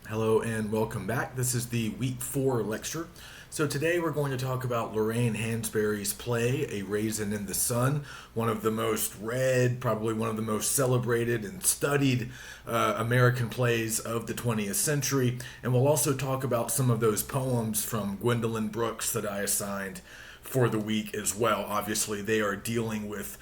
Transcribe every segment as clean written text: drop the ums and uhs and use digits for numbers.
Hello and welcome back. This is the week 4 lecture. So today we're going to talk about Lorraine Hansberry's play, A Raisin in the Sun, one of the most read, probably one of the most celebrated and studied American plays of the 20th century. And we'll also talk about some of those poems from Gwendolyn Brooks that I assigned for the week as well. Obviously, they are dealing with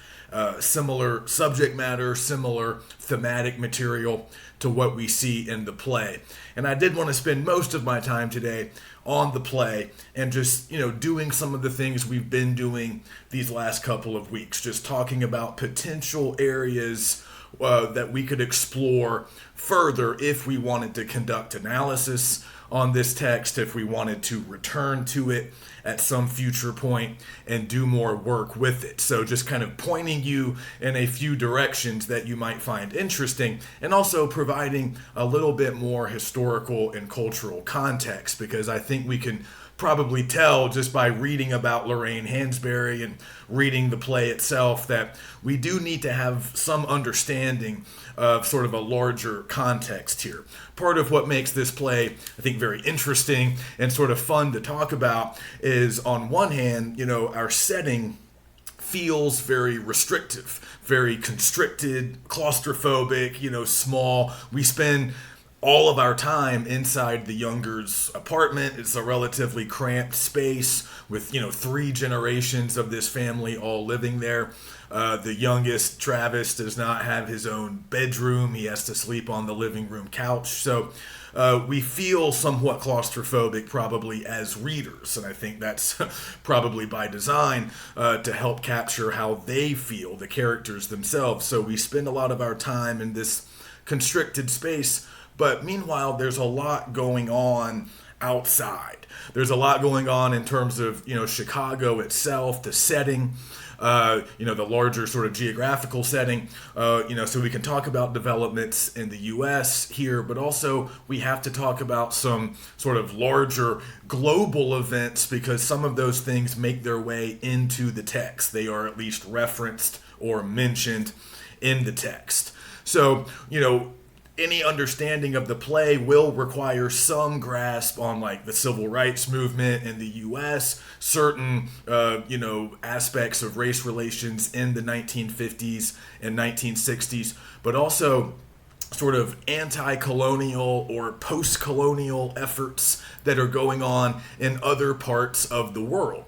similar subject matter, similar thematic material to what we see in the play. And I did want to spend most of my time today on the play and just, doing some of the things we've been doing these last couple of weeks, just talking about potential areas that we could explore further if we wanted to conduct analysis on this text, if we wanted to return to it at some future point and do more work with it. So just kind of pointing you in a few directions that you might find interesting, and also providing a little bit more historical and cultural context, because I think we can probably tell just by reading about Lorraine Hansberry and reading the play itself that we do need to have some understanding of sort of a larger context here. Part of what makes this play, I think, very interesting and sort of fun to talk about is, on one hand, our setting feels very restrictive, very constricted, claustrophobic, small. We spend all of our time inside the Youngers' apartment. It's a relatively cramped space with, three generations of this family all living there. The youngest, Travis, does not have his own bedroom. He has to sleep on the living room couch. So we feel somewhat claustrophobic probably as readers. And I think that's probably by design to help capture how they feel, the characters themselves. So we spend a lot of our time in this constricted space. But meanwhile, there's a lot going on outside. There's a lot going on in terms of, Chicago itself, the setting, the larger sort of geographical setting, so we can talk about developments in the U.S. here, but also we have to talk about some sort of larger global events, because some of those things make their way into the text. They are at least referenced or mentioned in the text. So, any understanding of the play will require some grasp on the civil rights movement in the U.S., certain aspects of race relations in the 1950s and 1960s, but also sort of anti-colonial or post-colonial efforts that are going on in other parts of the world.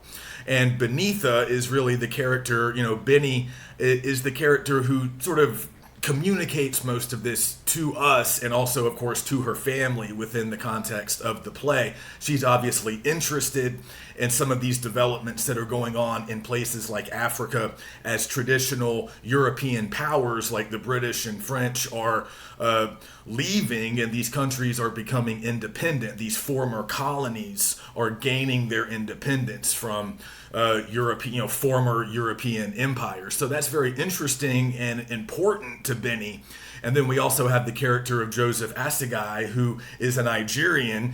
And Benitha is really the character, Benny is the character who sort of communicates most of this to us, and also, of course, to her family within the context of the play. She's obviously interested in some of these developments that are going on in places like Africa, as traditional European powers like the British and French are leaving, and these countries are becoming independent. These former colonies are gaining their independence from former European empires. So that's very interesting and important to Benny. And then we also have the character of Joseph Assegai, who is a Nigerian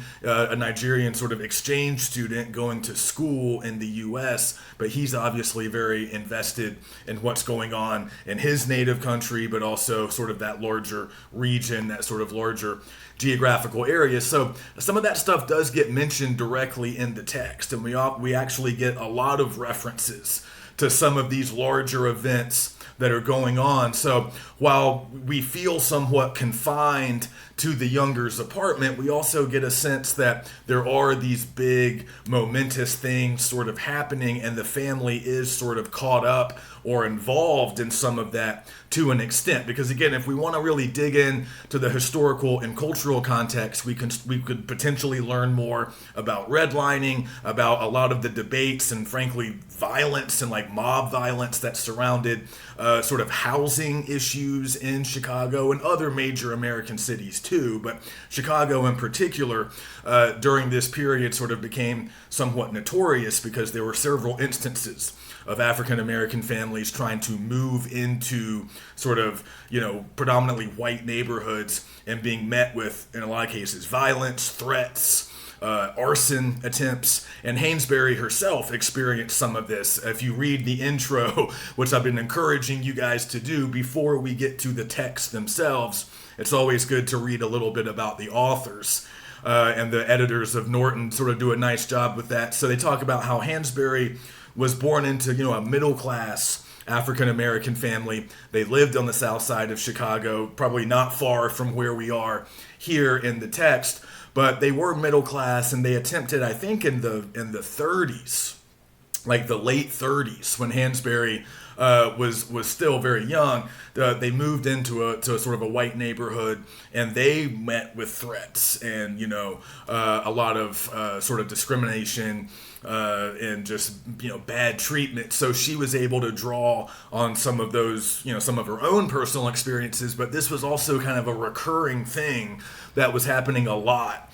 sort of exchange student going to school in the U.S., but he's obviously very invested in what's going on in his native country, but also sort of that larger region, that sort of larger geographical area. So some of that stuff does get mentioned directly in the text, and we actually get a lot of references to some of these larger events that are going on. So while we feel somewhat confined to the Youngers' apartment, we also get a sense that there are these big momentous things sort of happening, and the family is sort of caught up or involved in some of that to an extent. Because again, if we want to really dig in to the historical and cultural context, we could potentially learn more about redlining, about a lot of the debates and frankly violence and mob violence that surrounded sort of housing issues in Chicago and other major American cities too. But Chicago in particular, during this period, sort of became somewhat notorious because there were several instances of African American families trying to move into sort of, predominantly white neighborhoods and being met with, in a lot of cases, violence, threats, arson attempts, and Hainsbury herself experienced some of this. If you read the intro, which I've been encouraging you guys to do before we get to the texts themselves, it's always good to read a little bit about the authors. And the editors of Norton sort of do a nice job with that. So they talk about how Hainsbury was born into, a middle-class African-American family. They lived on the south side of Chicago, probably not far from where we are here in the text, but they were middle class, and they attempted, I think, in the 30s, like the late 30s, when Hansberry was still very young. They moved into a sort of a white neighborhood, and they met with threats and a lot of sort of discrimination and just bad treatment. So she was able to draw on some of those, some of her own personal experiences, but this was also kind of a recurring thing that was happening a lot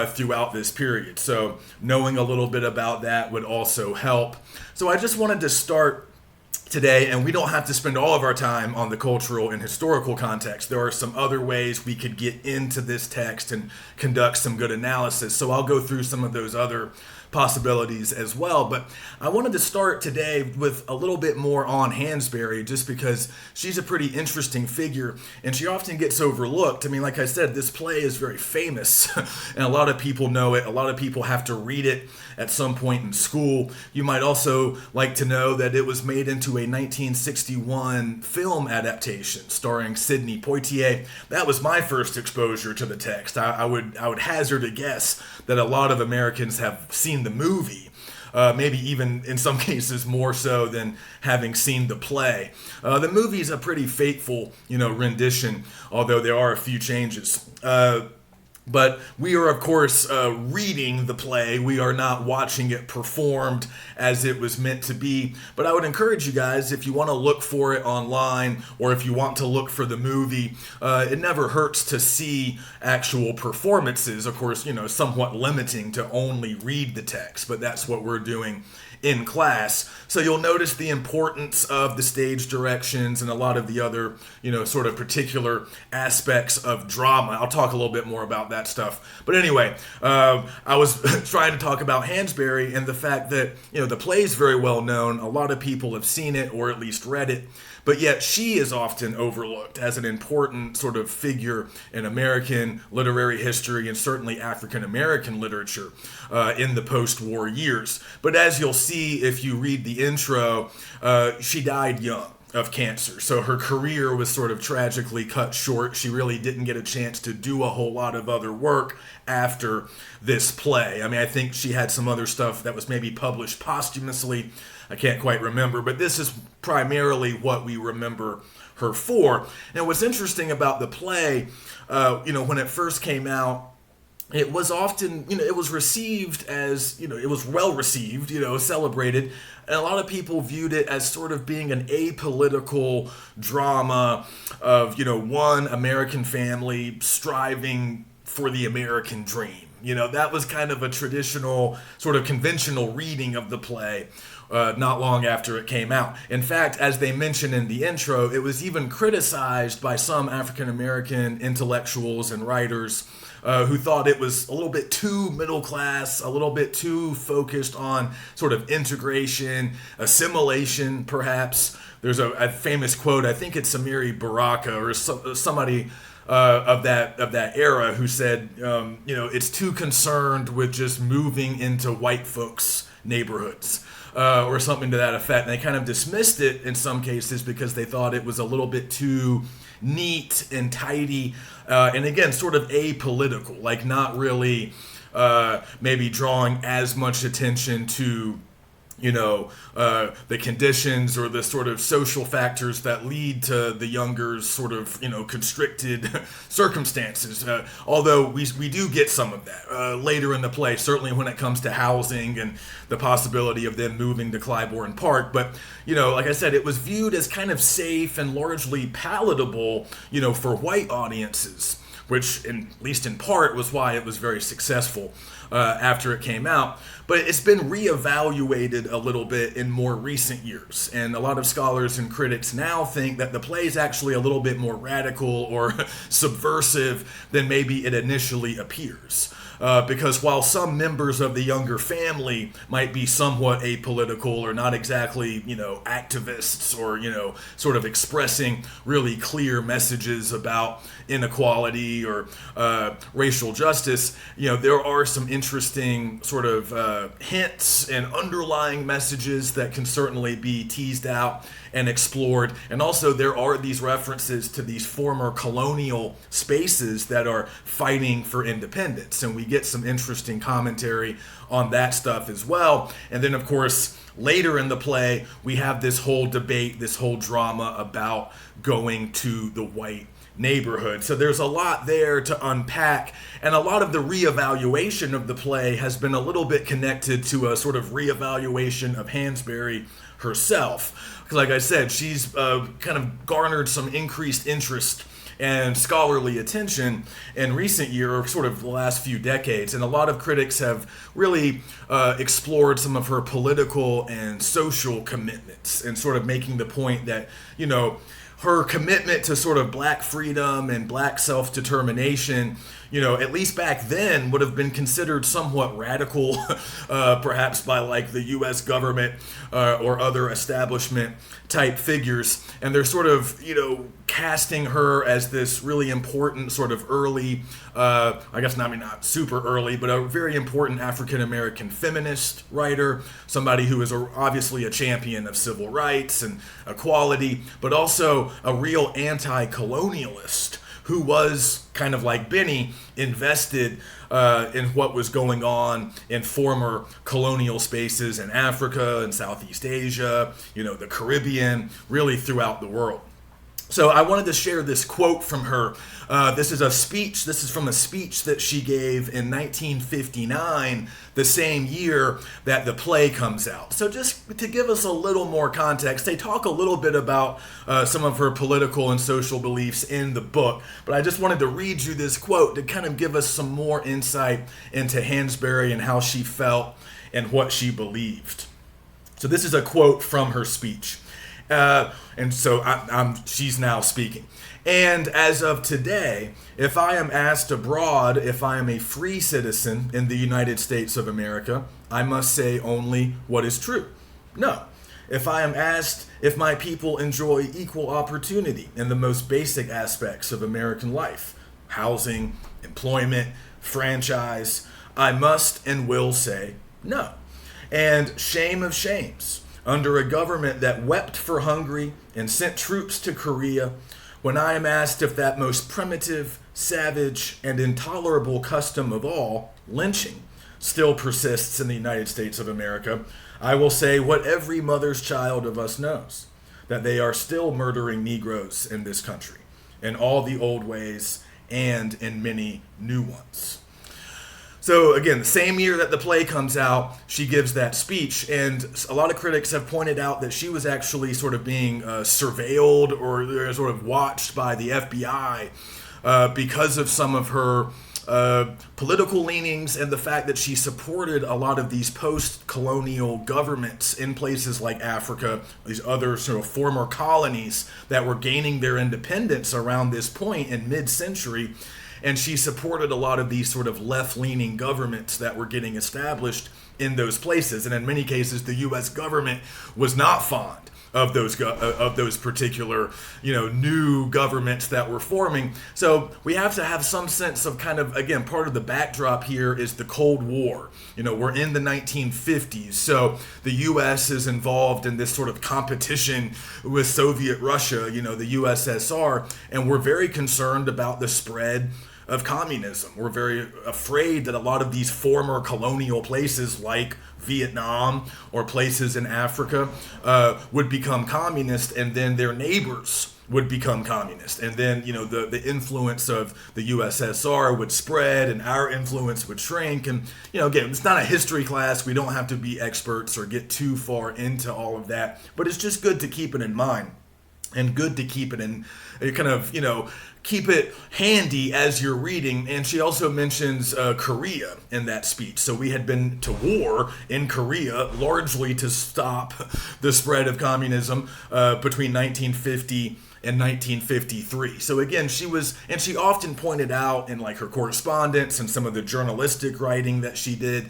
throughout this period. So knowing a little bit about that would also help. So I just wanted to start today, and we don't have to spend all of our time on the cultural and historical context. There are some other ways we could get into this text and conduct some good analysis. So I'll go through some of those other possibilities as well. But I wanted to start today with a little bit more on Hansberry, just because she's a pretty interesting figure and she often gets overlooked. I mean, like I said, this play is very famous and a lot of people know it. A lot of people have to read it at some point in school. You might also like to know that it was made into a 1961 film adaptation starring Sidney Poitier. That was my first exposure to the text. I would hazard a guess that a lot of Americans have seen the movie, maybe even in some cases more so than having seen the play. The movie is a pretty faithful, rendition, although there are a few changes. But we are, of course, reading the play. We are not watching it performed as it was meant to be. But I would encourage you guys, if you want to look for it online or if you want to look for the movie, it never hurts to see actual performances. Of course, somewhat limiting to only read the text, but that's what we're doing in class. So you'll notice the importance of the stage directions and a lot of the other, sort of particular aspects of drama. I'll talk a little bit more about that stuff. But anyway, I was trying to talk about Hansberry and the fact that, the play is very well known. A lot of people have seen it or at least read it. But yet she is often overlooked as an important sort of figure in American literary history and certainly African American literature in the post-war years. But as you'll see if you read the intro, she died young of cancer. So her career was sort of tragically cut short. She really didn't get a chance to do a whole lot of other work after this play. I mean, I think she had some other stuff that was maybe published posthumously. I can't quite remember, but this is primarily what we remember her for. Now, what's interesting about the play, when it first came out, it was often, it was received as, it was well received, celebrated. And a lot of people viewed it as sort of being an apolitical drama of, one American family striving for the American dream. That was kind of a traditional, sort of conventional reading of the play. Not long after it came out. In fact, as they mention in the intro, it was even criticized by some African American intellectuals and writers who thought it was a little bit too middle class, a little bit too focused on sort of integration, assimilation, perhaps. There's a famous quote, I think it's Amiri Baraka or somebody of that era who said, it's too concerned with just moving into white folks' neighborhoods. Or something to that effect. And they kind of dismissed it in some cases because they thought it was a little bit too neat and tidy, and again, sort of apolitical, like not really maybe drawing as much attention to the conditions or the sort of social factors that lead to the younger's sort of, constricted circumstances. Although we do get some of that later in the play, certainly when it comes to housing and the possibility of them moving to Clybourne Park. But, like I said, it was viewed as kind of safe and largely palatable, for white audiences, which at least in part was why it was very successful after it came out. But it's been reevaluated a little bit in more recent years. And a lot of scholars and critics now think that the play is actually a little bit more radical or subversive than maybe it initially appears. because while some members of the younger family might be somewhat apolitical or not exactly, activists or, sort of expressing really clear messages about inequality or racial justice, there are some interesting sort of hints and underlying messages that can certainly be teased out and explored. And also there are these references to these former colonial spaces that are fighting for independence. And we get some interesting commentary on that stuff as well. And then, of course, later in the play, we have this whole debate, this whole drama about going to the white neighborhood. So there's a lot there to unpack, and a lot of the reevaluation of the play has been a little bit connected to a sort of reevaluation of Hansberry herself. Because like I said, she's kind of garnered some increased interest and scholarly attention in recent year, or sort of the last few decades. And a lot of critics have really explored some of her political and social commitments, and sort of making the point that, her commitment to sort of black freedom and black self-determination, at least back then would have been considered somewhat radical, perhaps by like the U.S. government or other establishment type figures. And they're sort of, casting her as this really important sort of early, not super early, but a very important African-American feminist writer, somebody who is obviously a champion of civil rights and equality, but also a real anti-colonialist who was, kind of like Benny, invested in what was going on in former colonial spaces in Africa and Southeast Asia, the Caribbean, really throughout the world. So I wanted to share this quote from her. This is from a speech that she gave in 1959, the same year that the play comes out. So just to give us a little more context, they talk a little bit about some of her political and social beliefs in the book, but I just wanted to read you this quote to kind of give us some more insight into Hansberry and how she felt and what she believed. So this is a quote from her speech. And so she's now speaking. And as of today, if I am asked abroad if I am a free citizen in the United States of America, I must say only what is true. No. If I am asked if my people enjoy equal opportunity in the most basic aspects of American life, housing, employment, franchise, I must and will say no. And shame of shames. Under a government that wept for Hungary and sent troops to Korea, when I am asked if that most primitive, savage, and intolerable custom of all, lynching, still persists in the United States of America, I will say what every mother's child of us knows, that they are still murdering Negroes in this country, in all the old ways and in many new ones. So again, the same year that the play comes out, she gives that speech, and a lot of critics have pointed out that she was actually sort of being surveilled or sort of watched by the FBI because of some of her political leanings and the fact that she supported a lot of these post-colonial governments in places like Africa, these other sort of former colonies that were gaining their independence around this point in mid-century. And she supported a lot of these sort of left-leaning governments that were getting established in those places. And in many cases, the U.S. government was not fond of those particular, new governments that were forming. So we have to have some sense of kind of, again, part of the backdrop here is the Cold War. We're in the 1950s. So the U.S. is involved in this sort of competition with Soviet Russia, the USSR, and we're very concerned about the spread of communism. We're very afraid that a lot of these former colonial places like Vietnam or places in Africa would become communist, and then their neighbors would become communist. And then, the influence of the USSR would spread and our influence would shrink. And, again, it's not a history class. We don't have to be experts or get too far into all of that. But it's just good to keep it in mind and good to keep it in kind of, keep it handy as you're reading. And she also mentions Korea in that speech. So we had been to war in Korea largely to stop the spread of communism between 1950 in 1953. So again, she often pointed out in like her correspondence and some of the journalistic writing that she did,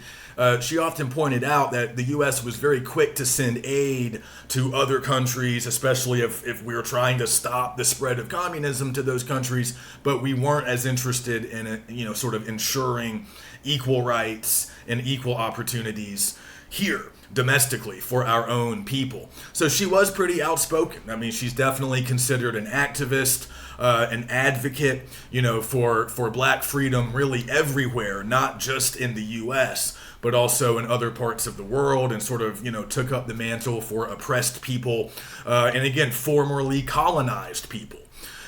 she often pointed out that the U.S. was very quick to send aid to other countries, especially if we were trying to stop the spread of communism to those countries, but we weren't as interested in sort of ensuring equal rights and equal opportunities here domestically for our own people. So she was pretty outspoken. I mean, she's definitely considered an activist, an advocate, for black freedom really everywhere, not just in the U.S., but also in other parts of the world, and sort of, took up the mantle for oppressed people, and again, formerly colonized people.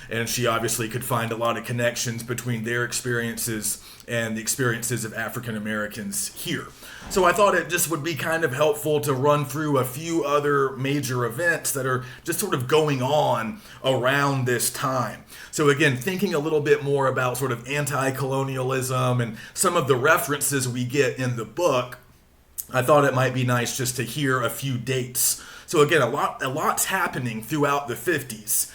And she obviously could find a lot of connections between their experiences and the experiences of African Americans here. So I thought it just would be kind of helpful to run through a few other major events that are just sort of going on around this time. So again, thinking a little bit more about sort of anti-colonialism and some of the references we get in the book, I thought it might be nice just to hear a few dates. So again, a lot's happening throughout the 50s.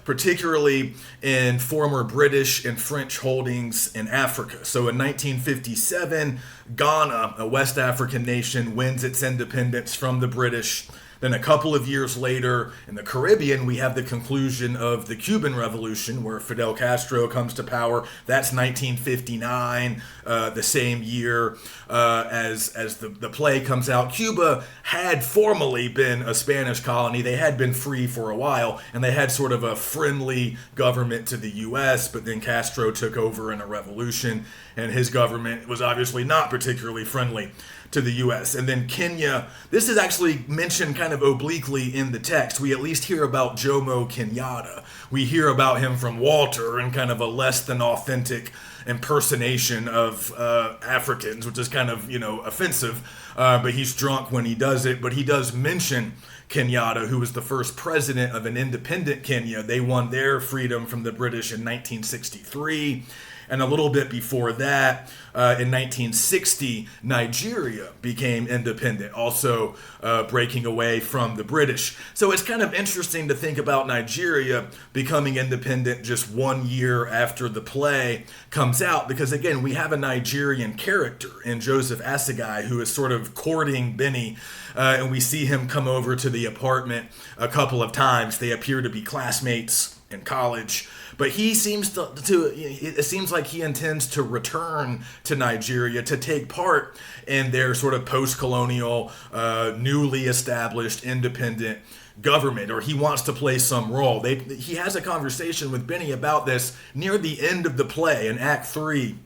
Particularly in former British and French holdings in Africa. So in 1957, Ghana, a West African nation, wins its independence from the British. Then a couple of years later, in the Caribbean, we have the conclusion of the Cuban Revolution, where Fidel Castro comes to power. That's 1959, the same year as the play comes out. Cuba had formerly been a Spanish colony. They had been free for a while, and they had sort of a friendly government to the U.S., but then Castro took over in a revolution, and his government was obviously not particularly friendly to the U.S. And then Kenya, this is actually mentioned kind of obliquely in the text. We at least hear about Jomo Kenyatta. We hear about him from Walter and kind of a less than authentic impersonation of Africans, which is kind of, offensive. But he's drunk when he does it. But he does mention Kenyatta, who was the first president of an independent Kenya. They won their freedom from the British in 1963. And a little bit before that, in 1960, Nigeria became independent, also breaking away from the British. So it's kind of interesting to think about Nigeria becoming independent just 1 year after the play comes out, because again, we have a Nigerian character in Joseph Assegai who is sort of courting Benny, and we see him come over to the apartment a couple of times. They appear to be classmates in college. But he seems it seems like he intends to return to Nigeria to take part in their sort of post-colonial, newly established independent government, or he wants to play some role. He has a conversation with Benny about this near the end of the play in Act 3.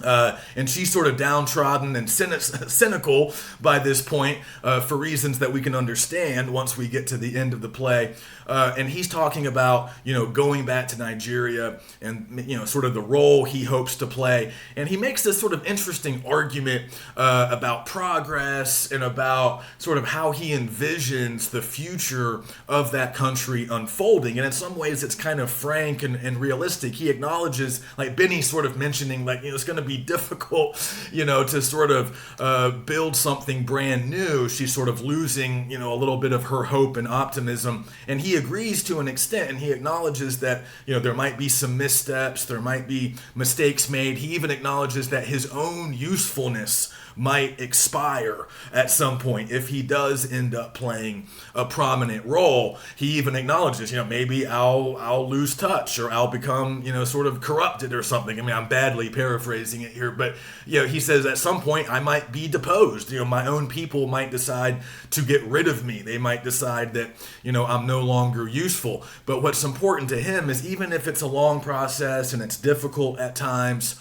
And she's sort of downtrodden and cynical by this point, for reasons that we can understand once we get to the end of the play. And he's talking about, going back to Nigeria and, sort of the role he hopes to play. And he makes this sort of interesting argument about progress and about sort of how he envisions the future of that country unfolding. And in some ways, it's kind of frank and realistic. He acknowledges, like Benny sort of mentioning, like, it's going to be difficult, to sort of build something brand new. She's sort of losing, a little bit of her hope and optimism. And he agrees to an extent, and he acknowledges that, there might be some missteps, there might be mistakes made. He even acknowledges that his own usefulness might expire at some point if he does end up playing a prominent role. He even acknowledges, maybe I'll lose touch, or I'll become, sort of corrupted or something. I mean, I'm badly paraphrasing it here, but, he says at some point I might be deposed. My own people might decide to get rid of me. They might decide that, I'm no longer useful. But what's important to him is, even if it's a long process and it's difficult at times,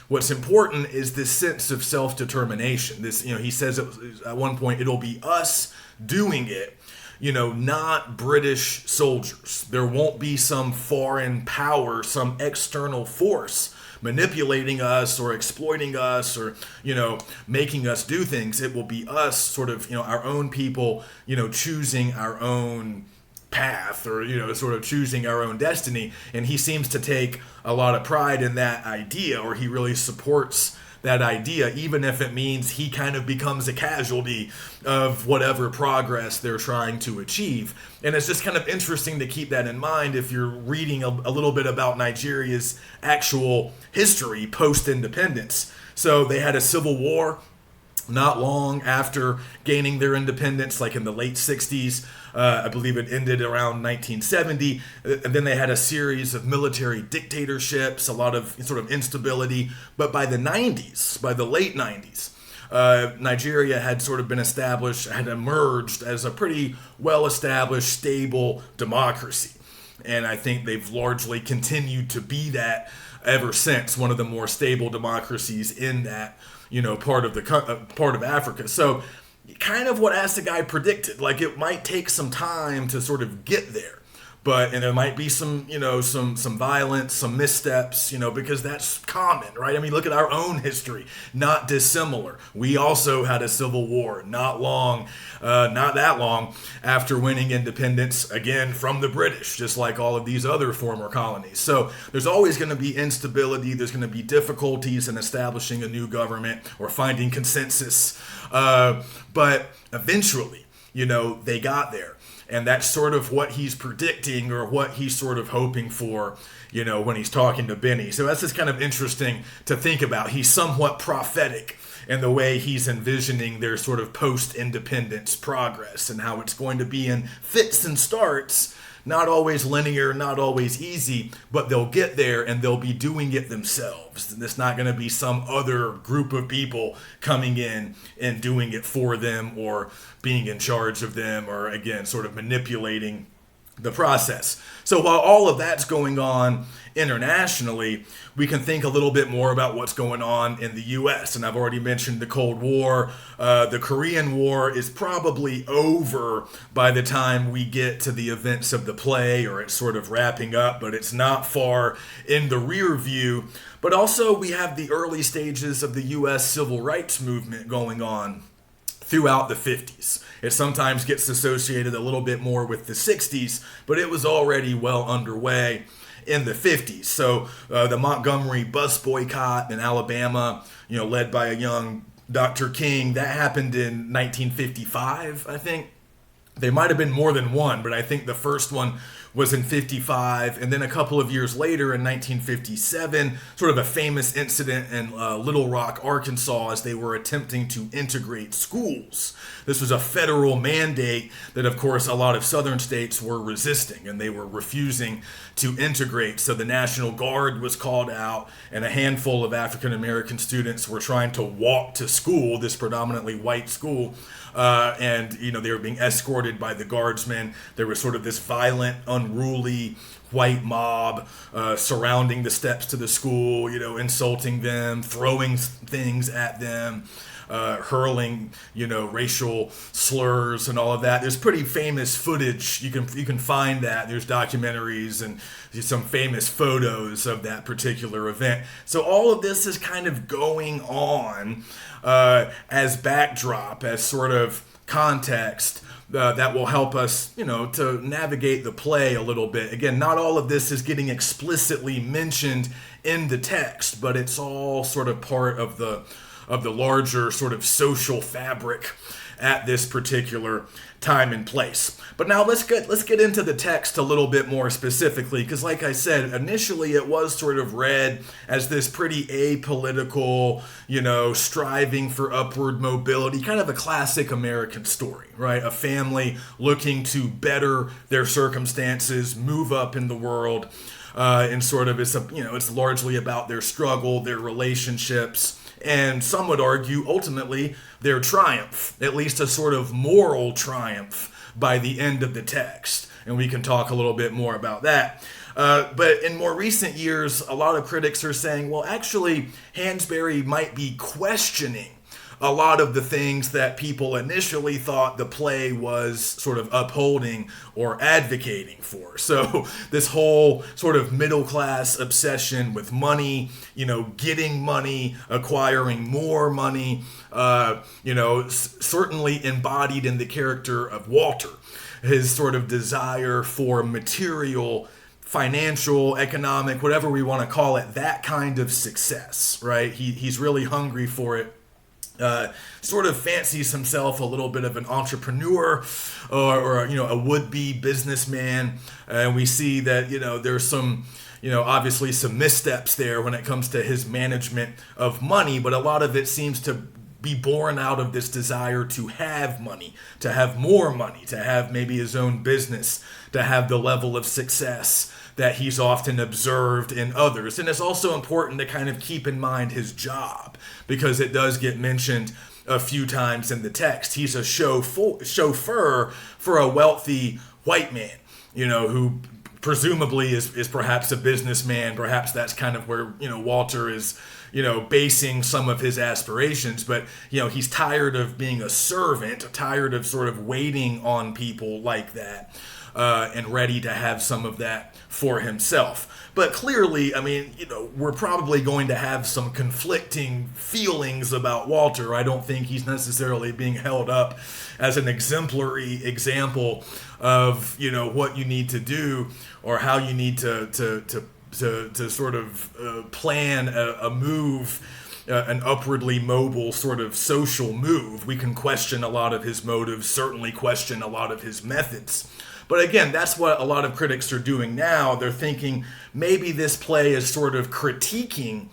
what's important is this sense of self-determination. This, he says at one point, it'll be us doing it, not British soldiers. There won't be some foreign power, some external force manipulating us or exploiting us or, making us do things. It will be us sort of, our own people, choosing our own path, or sort of choosing our own destiny. And he seems to take a lot of pride in that idea, or he really supports that idea, even if it means he kind of becomes a casualty of whatever progress they're trying to achieve. And it's just kind of interesting to keep that in mind if you're reading a little bit about Nigeria's actual history post-independence. So they had a civil war not long after gaining their independence, like in the late 60s. I believe it ended around 1970. And then they had a series of military dictatorships, a lot of sort of instability. But by the 90s, by the late 90s, Nigeria had sort of been established, had emerged as a pretty well-established, stable democracy. And I think they've largely continued to be that ever since, one of the more stable democracies in that part of Africa. So kind of what Assegai predicted, like it might take some time to sort of get there, and there might be some violence, some missteps, because that's common, right? I mean, look at our own history, not dissimilar. We also had a civil war not that long after winning independence, again, from the British, just like all of these other former colonies. So there's always going to be instability. There's going to be difficulties in establishing a new government or finding consensus. But eventually, they got there. And that's sort of what he's predicting, or what he's sort of hoping for, when he's talking to Benny. So that's just kind of interesting to think about. He's somewhat prophetic in the way he's envisioning their sort of post-independence progress, and how it's going to be in fits and starts, not always linear, not always easy, but they'll get there and they'll be doing it themselves. It's not going to be some other group of people coming in and doing it for them, or being in charge of them, or again, sort of manipulating the process. So while all of that's going on internationally, we can think a little bit more about what's going on in the U.S. And I've already mentioned the Cold War. The Korean War is probably over by the time we get to the events of the play, or it's sort of wrapping up, but it's not far in the rear view. But also we have the early stages of the U.S. civil rights movement going on throughout the 50s. It sometimes gets associated a little bit more with the 60s, but it was already well underway in the 50s. So the Montgomery bus boycott in Alabama, led by a young Dr. King, that happened in 1955, I think. There might have been more than one, but I think the first one was in 55, and then a couple of years later in 1957, sort of a famous incident in Little Rock, Arkansas, as they were attempting to integrate schools. This was a federal mandate that, of course, a lot of southern states were resisting, and they were refusing to integrate. So the National Guard was called out, and a handful of African American students were trying to walk to school, this predominantly white school, and they were being escorted by the guardsmen. There was sort of this violent, unruly white mob surrounding the steps to the school, insulting them, throwing things at them, hurling, racial slurs and all of that. There's pretty famous footage. You can find that. There's documentaries and some famous photos of that particular event. So all of this is kind of going on as backdrop, as sort of context that will help us, to navigate the play a little bit. Again, not all of this is getting explicitly mentioned in the text, but it's all sort of part of the larger sort of social fabric at this particular time and place. But now let's get into the text a little bit more specifically, because like I said, initially it was sort of read as this pretty apolitical, striving for upward mobility, kind of a classic American story, right? A family looking to better their circumstances, move up in the world, and sort of it's largely about their struggle, their relationships, and some would argue ultimately their triumph, at least a sort of moral triumph by the end of the text. And we can talk a little bit more about that. But in more recent years, a lot of critics are saying, well, actually, Hansberry might be questioning a lot of the things that people initially thought the play was sort of upholding or advocating for. So this whole sort of middle class obsession with money, getting money, acquiring more money, certainly embodied in the character of Walter. his sort of desire for material, financial, economic, whatever we want to call it, that kind of success, right? He's really hungry for it. Sort of fancies himself a little bit of an entrepreneur or a would-be businessman. And we see that, there's some, obviously some missteps there when it comes to his management of money, but a lot of it seems to be born out of this desire to have money, to have more money, to have maybe his own business, to have the level of success that he's often observed in others. And it's also important to kind of keep in mind his job, because it does get mentioned a few times in the text. He's a chauffeur for a wealthy white man, who presumably is perhaps a businessman. Perhaps that's kind of where, Walter is, basing some of his aspirations. But, he's tired of being a servant, tired of sort of waiting on people like that, and ready to have some of that for himself. But clearly, we're probably going to have some conflicting feelings about Walter. I don't think he's necessarily being held up as an exemplary example of, what you need to do or how you need to sort of plan a move, an upwardly mobile sort of social move. We can question a lot of his motives, certainly question a lot of his methods. But again, that's what a lot of critics are doing now. They're thinking maybe this play is sort of critiquing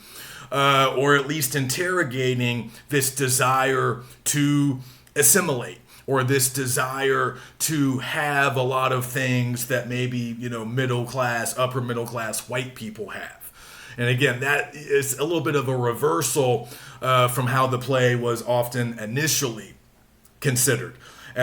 or at least interrogating this desire to assimilate, or this desire to have a lot of things that maybe, middle class, upper middle class white people have. And again, that is a little bit of a reversal from how the play was often initially considered.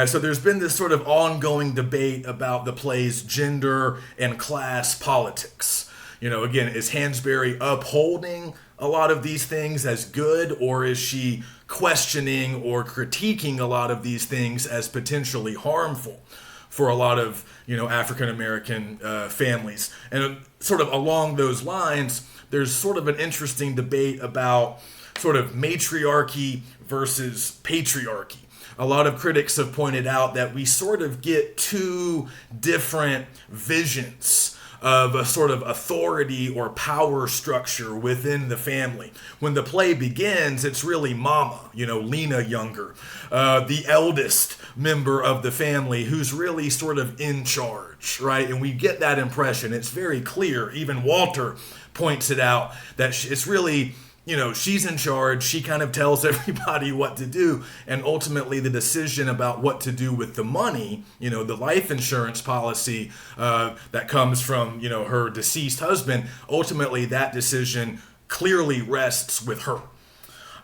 So there's been this sort of ongoing debate about the play's gender and class politics. Again, is Hansberry upholding a lot of these things as good, or is she questioning or critiquing a lot of these things as potentially harmful for a lot of, African American families? And sort of along those lines, there's sort of an interesting debate about sort of matriarchy versus patriarchy. A lot of critics have pointed out that we sort of get two different visions of a sort of authority or power structure within the family. When the play begins, it's really Mama, Lena Younger, the eldest member of the family, who's really sort of in charge, right? And we get that impression. It's very clear. Even Walter points it out that it's really, she's in charge. She kind of tells everybody what to do. And ultimately, the decision about what to do with the money, the life insurance policy that comes from, her deceased husband, ultimately that decision clearly rests with her.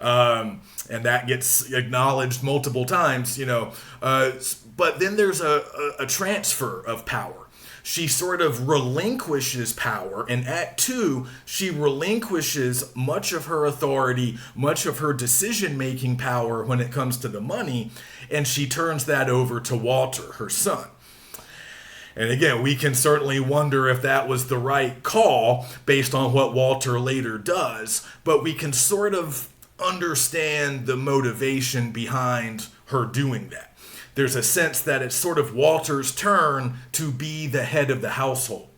And that gets acknowledged multiple times, but then there's a transfer of power. She sort of relinquishes power. In Act 2, she relinquishes much of her authority, much of her decision-making power when it comes to the money, and she turns that over to Walter, her son. And again, we can certainly wonder if that was the right call based on what Walter later does, but we can sort of understand the motivation behind her doing that. There's a sense that it's sort of Walter's turn to be the head of the household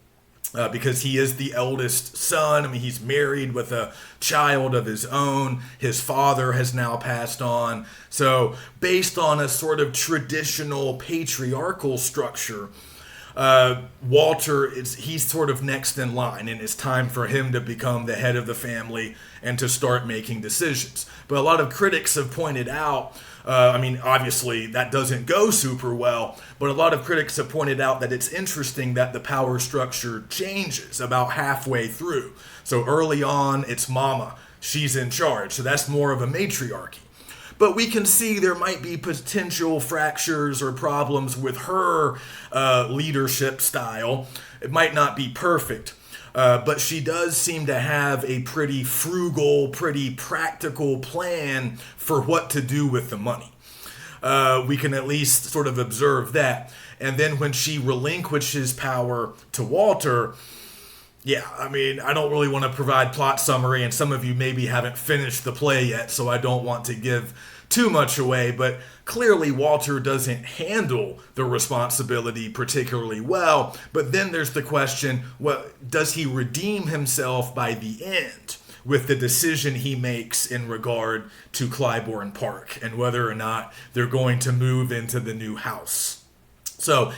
because he is the eldest son. He's married with a child of his own. His father has now passed on. So based on a sort of traditional patriarchal structure, Walter he's sort of next in line, and it's time for him to become the head of the family and to start making decisions. But a lot of critics have pointed out, obviously that doesn't go super well, but a lot of critics have pointed out that it's interesting that the power structure changes about halfway through. So early on, it's Mama. She's in charge. So that's more of a matriarchy. But we can see there might be potential fractures or problems with her leadership style. It might not be perfect, but she does seem to have a pretty frugal, pretty practical plan for what to do with the money. We can at least sort of observe that. And then when she relinquishes power to Walter, Yeah, I mean, I don't really want to provide plot summary, and some of you maybe haven't finished the play yet, so I don't want to give too much away, but clearly Walter doesn't handle the responsibility particularly well. But then there's the question, does he redeem himself by the end with the decision he makes in regard to Clybourne Park and whether or not they're going to move into the new house? So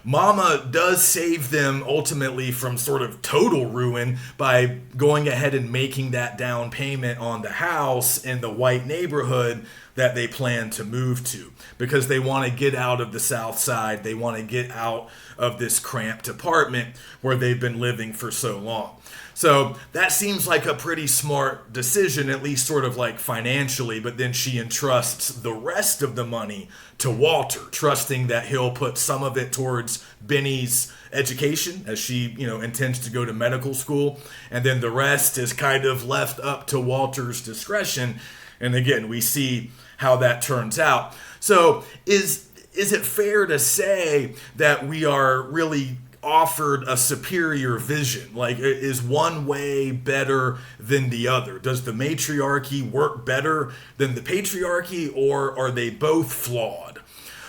Mama does save them ultimately from sort of total ruin by going ahead and making that down payment on the house in the white neighborhood that they plan to move to, because they want to get out of the South Side. They want to get out of this cramped apartment where they've been living for so long. So that seems like a pretty smart decision, at least sort of like financially, but then she entrusts the rest of the money to Walter, trusting that he'll put some of it towards Benny's education, as she, intends to go to medical school, and then the rest is kind of left up to Walter's discretion. And again, we see how that turns out. So is it fair to say that we are really offered a superior vision? Like, is one way better than the other? Does the matriarchy work better than the patriarchy, or are they both flawed?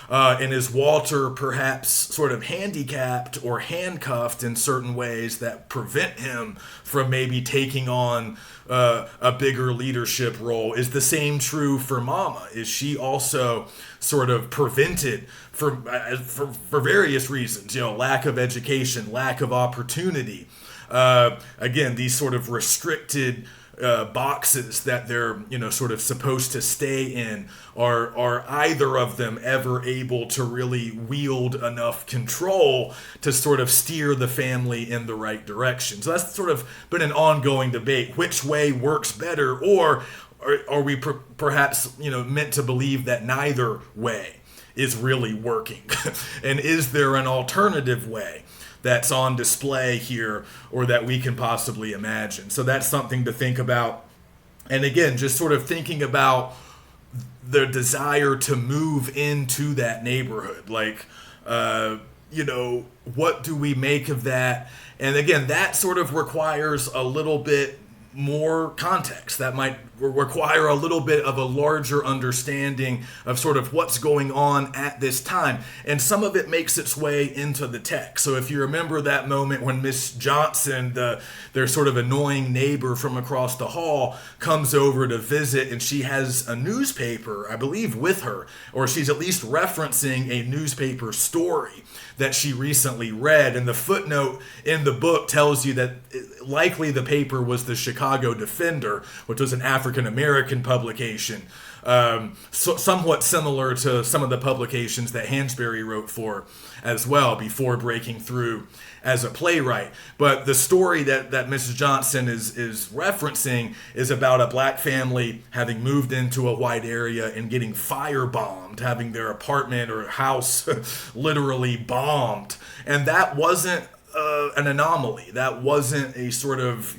And is Walter perhaps sort of handicapped or handcuffed in certain ways that prevent him from maybe taking on a bigger leadership role? Is the same true for Mama? Is she also sort of prevented for various reasons? Lack of education, lack of opportunity. Again, these sort of restricted boxes that they're sort of supposed to stay in. Are either of them ever able to really wield enough control to sort of steer the family in the right direction? So that's sort of been an ongoing debate. Which way works better, or are we perhaps meant to believe that neither way is really working? And is there an alternative way that's on display here, or that we can possibly imagine? So that's something to think about. And again, just sort of thinking about the desire to move into that neighborhood. Like, what do we make of that? And again, that sort of requires a little bit more context. That might require a little bit of a larger understanding of sort of what's going on at this time. And some of it makes its way into the text. So if you remember that moment when Miss Johnson, their sort of annoying neighbor from across the hall, comes over to visit, and she has a newspaper, I believe, with her, or she's at least referencing a newspaper story that she recently read. And the footnote in the book tells you that likely the paper was the Chicago Defender, which was an African-American publication, somewhat similar to some of the publications that Hansberry wrote for as well before breaking through as a playwright. But the story that Mrs. Johnson is referencing is about a black family having moved into a white area and getting firebombed, having their apartment or house literally bombed. And that wasn't an anomaly. That wasn't a sort of,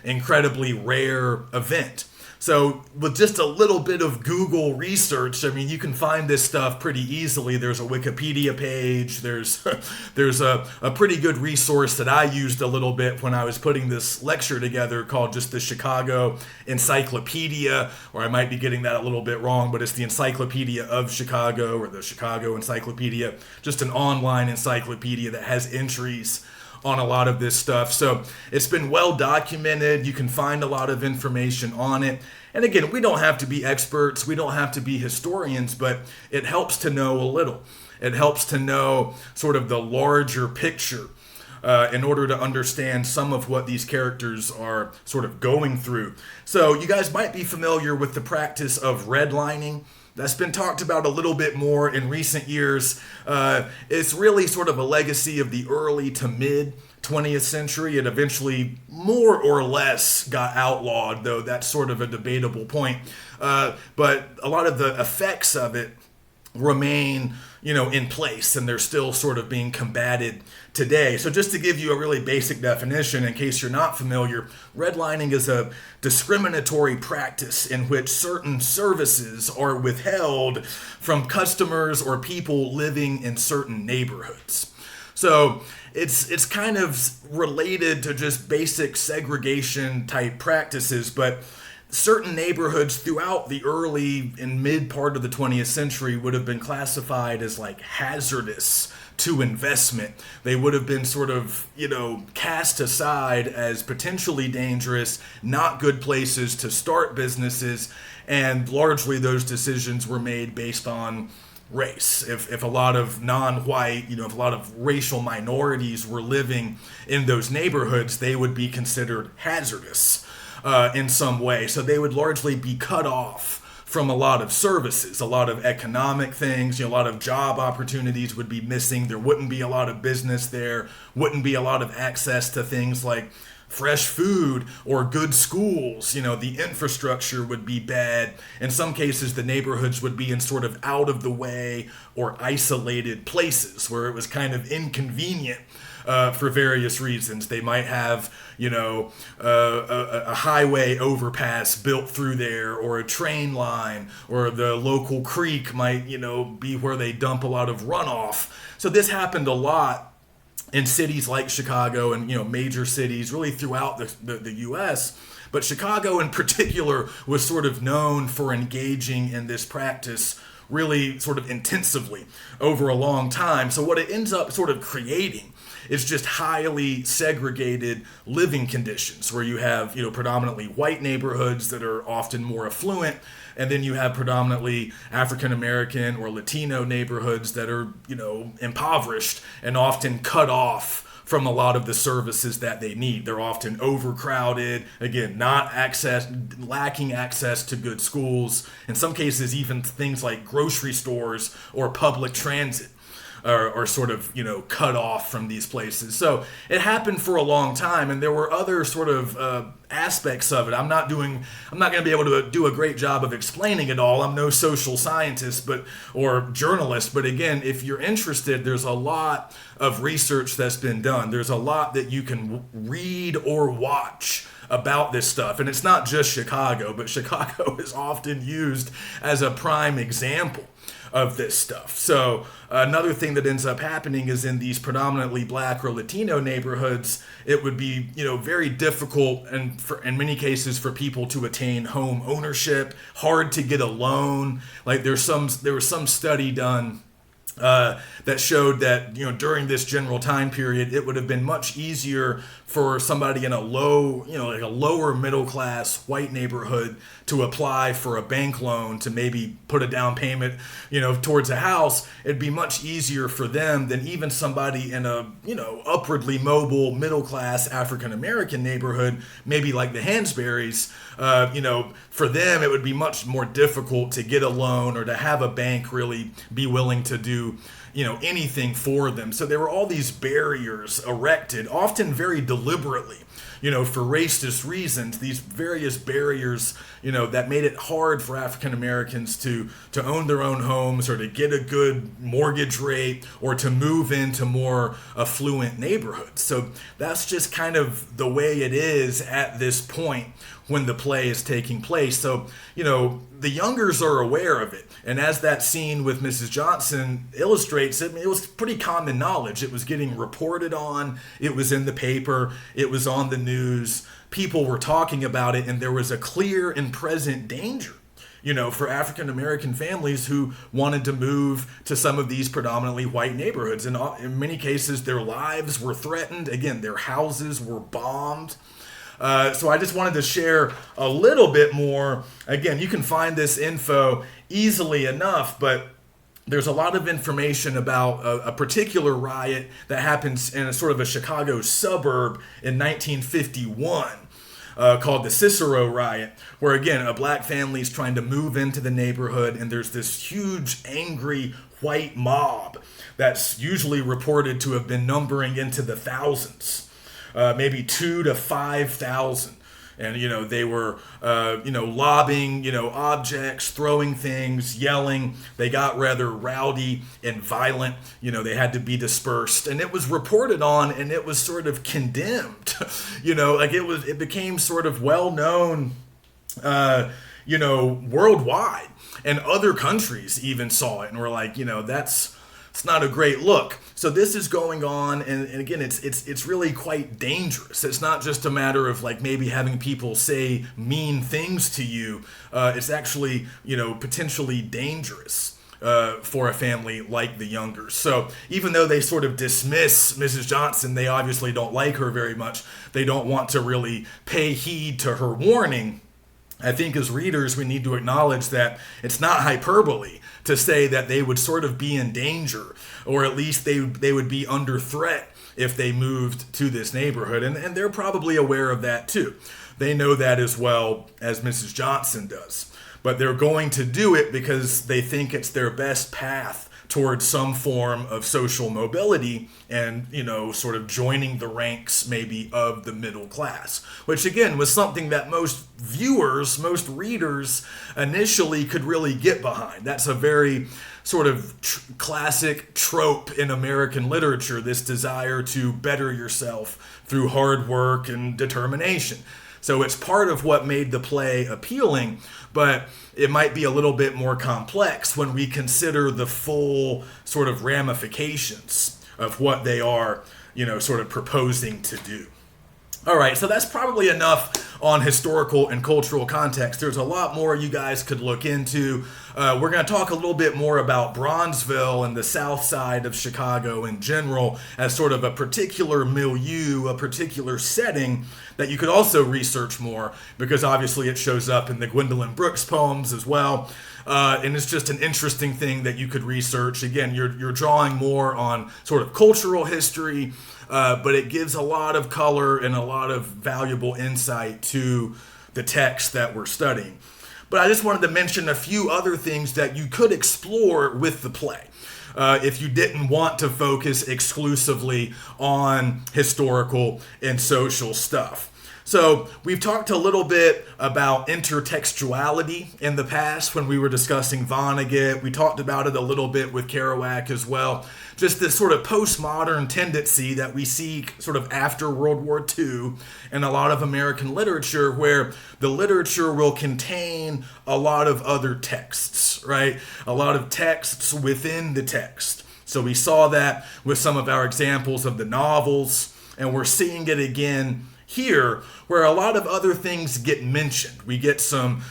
incredibly rare event. So with just a little bit of Google research, I mean, you can find this stuff pretty easily. There's a Wikipedia page. There's a pretty good resource that I used a little bit when I was putting this lecture together called just the Chicago Encyclopedia, or I might be getting that a little bit wrong, but it's the Encyclopedia of Chicago, or the Chicago Encyclopedia, just an online encyclopedia that has entries on a lot of this stuff. So it's been well documented. You can find a lot of information on it. And again, we don't have to be experts. We don't have to be historians, but it helps to know a little. It helps to know sort of the larger picture in order to understand some of what these characters are sort of going through. So you guys might be familiar with the practice of redlining. That's been talked about a little bit more in recent years. It's really sort of a legacy of the early to mid 20th century. It eventually more or less got outlawed, though that's sort of a debatable point. But a lot of the effects of it remain, in place, and they're still sort of being combated today. So just to give you a really basic definition, in case you're not familiar, redlining is a discriminatory practice in which certain services are withheld from customers or people living in certain neighborhoods. So it's kind of related to just basic segregation type practices, but certain neighborhoods throughout the early and mid part of the 20th century would have been classified as like hazardous to investment. They would have been sort of, cast aside as potentially dangerous, not good places to start businesses, and largely those decisions were made based on race. If a lot of non-white, if a lot of racial minorities were living in those neighborhoods, they would be considered hazardous in some way. So they would largely be cut off from a lot of services, a lot of economic things, a lot of job opportunities would be missing. There wouldn't be a lot of business there, wouldn't be a lot of access to things like fresh food or good schools. The infrastructure would be bad. In some cases, the neighborhoods would be in sort of out of the way or isolated places where it was kind of inconvenient for various reasons. They might have, a highway overpass built through there, or a train line, or the local creek might, be where they dump a lot of runoff. So this happened a lot in cities like Chicago and, major cities really throughout the U.S., but Chicago in particular was sort of known for engaging in this practice really sort of intensively over a long time. So what it ends up sort of creating is just highly segregated living conditions where you have, predominantly white neighborhoods that are often more affluent, and then you have predominantly African American or Latino neighborhoods that are, impoverished and often cut off from a lot of the services that they need. They're often overcrowded, again, lacking access to good schools, in some cases even things like grocery stores or public transit are sort of, cut off from these places. So it happened for a long time, and there were other sort of aspects of it. I'm not going to be able to do a great job of explaining it all. I'm no social scientist or journalist, but again, if you're interested, there's a lot of research that's been done. There's a lot that you can read or watch about this stuff. And it's not just Chicago, but Chicago is often used as a prime example of this stuff. So another thing that ends up happening is in these predominantly black or Latino neighborhoods, it would be, very difficult and in many cases for people to attain home ownership, hard to get a loan. Like there was some study done that showed that during this general time period, it would have been much easier for somebody in a lower middle class white neighborhood to apply for a bank loan to maybe put a down payment, towards a house. It'd be much easier for them than even somebody in a, upwardly mobile middle class African American neighborhood, maybe like the Hansberries. For them, it would be much more difficult to get a loan or to have a bank really be willing to do anything for them. So there were all these barriers erected, often very deliberately, for racist reasons, these various barriers, that made it hard for African Americans to own their own homes or to get a good mortgage rate or to move into more affluent neighborhoods. So that's just kind of the way it is at this point when the play is taking place. So, the youngers are aware of it. And as that scene with Mrs. Johnson illustrates it was pretty common knowledge. It was getting reported on. It was in the paper. It was on the news. People were talking about it, and there was a clear and present danger, for African American families who wanted to move to some of these predominantly white neighborhoods. And in many cases, their lives were threatened. Again, their houses were bombed. So I just wanted to share a little bit more. Again, you can find this info easily enough, but there's a lot of information about a particular riot that happens in a sort of a Chicago suburb in 1951 called the Cicero riot, where again, a black family is trying to move into the neighborhood, and there's this huge, angry white mob that's usually reported to have been numbering into the thousands. Maybe 2,000 to 5,000. And, they were, lobbing, objects, throwing things, yelling. They got rather rowdy and violent. They had to be dispersed. And it was reported on, and it was sort of condemned. It became sort of well known, worldwide. And other countries even saw it and were like, It's not a great look. So this is going on, and again, it's really quite dangerous. It's not just a matter of like maybe having people say mean things to you. It's actually, potentially dangerous for a family like the Youngers. So even though they sort of dismiss Mrs. Johnson, they obviously don't like her very much. They don't want to really pay heed to her warning. I think as readers, we need to acknowledge that it's not hyperbole to say that they would sort of be in danger, or at least they would be under threat if they moved to this neighborhood. And they're probably aware of that too. They know that as well as Mrs. Johnson does. But they're going to do it because they think it's their best path towards some form of social mobility and, sort of joining the ranks maybe of the middle class, which again was something that most viewers, most readers initially could really get behind. That's a very sort of classic trope in American literature, this desire to better yourself through hard work and determination. So it's part of what made the play appealing, but it might be a little bit more complex when we consider the full sort of ramifications of what they are, sort of proposing to do. All right, so that's probably enough on historical and cultural context. There's a lot more you guys could look into. We're going to talk a little bit more about Bronzeville and the south side of Chicago in general as sort of a particular milieu, a particular setting that you could also research more, because obviously it shows up in the Gwendolyn Brooks poems as well. And it's just an interesting thing that you could research. Again, you're drawing more on sort of cultural history, but it gives a lot of color and a lot of valuable insight to the text that we're studying. But I just wanted to mention a few other things that you could explore with the play if you didn't want to focus exclusively on historical and social stuff. So we've talked a little bit about intertextuality in the past when we were discussing Vonnegut. We talked about it a little bit with Kerouac as well. Just this sort of postmodern tendency that we see sort of after World War II in a lot of American literature, where the literature will contain a lot of other texts, right? A lot of texts within the text. So we saw that with some of our examples of the novels, and we're seeing it again here, where a lot of other things get mentioned. We get some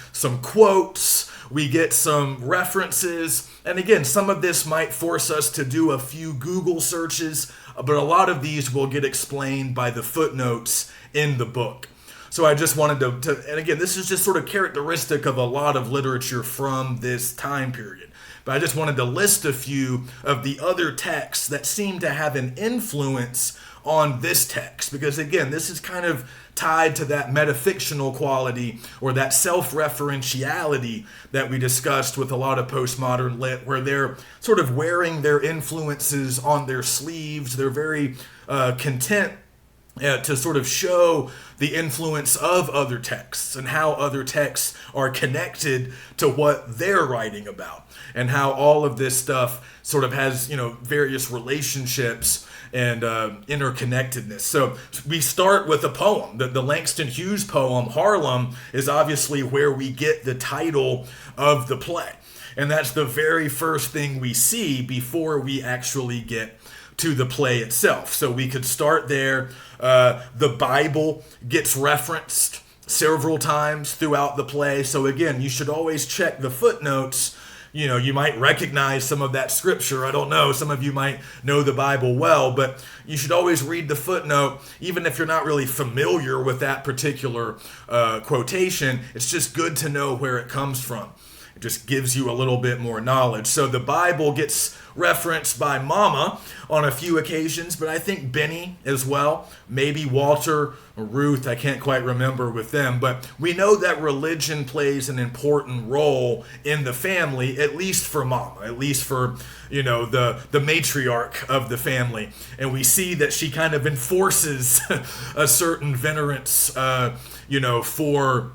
quotes, we get some references, and again, some of this might force us to do a few Google searches, but a lot of these will get explained by the footnotes in the book. So I just wanted to and again, this is just sort of characteristic of a lot of literature from this time period. But I just wanted to list a few of the other texts that seem to have an influence on this text, because again, this is kind of tied to that metafictional quality or that self-referentiality that we discussed with a lot of postmodern lit, where they're sort of wearing their influences on their sleeves. They're very content to sort of show the influence of other texts and how other texts are connected to what they're writing about, and how all of this stuff sort of has, various relationships and interconnectedness. So we start with a poem. The Langston Hughes poem, Harlem, is obviously where we get the title of the play. And that's the very first thing we see before we actually get to the play itself. So we could start there. The Bible gets referenced several times throughout the play. So again, you should always check the footnotes. You might recognize some of that scripture. I don't know. Some of you might know the Bible well, but you should always read the footnote, even if you're not really familiar with that particular quotation. It's just good to know where it comes from. It just gives you a little bit more knowledge. So the Bible gets referenced by Mama on a few occasions, but I think Benny as well, maybe Walter or Ruth, I can't quite remember with them, but we know that religion plays an important role in the family, at least for Mama, at least for, the matriarch of the family. And we see that she kind of enforces a certain venerance, for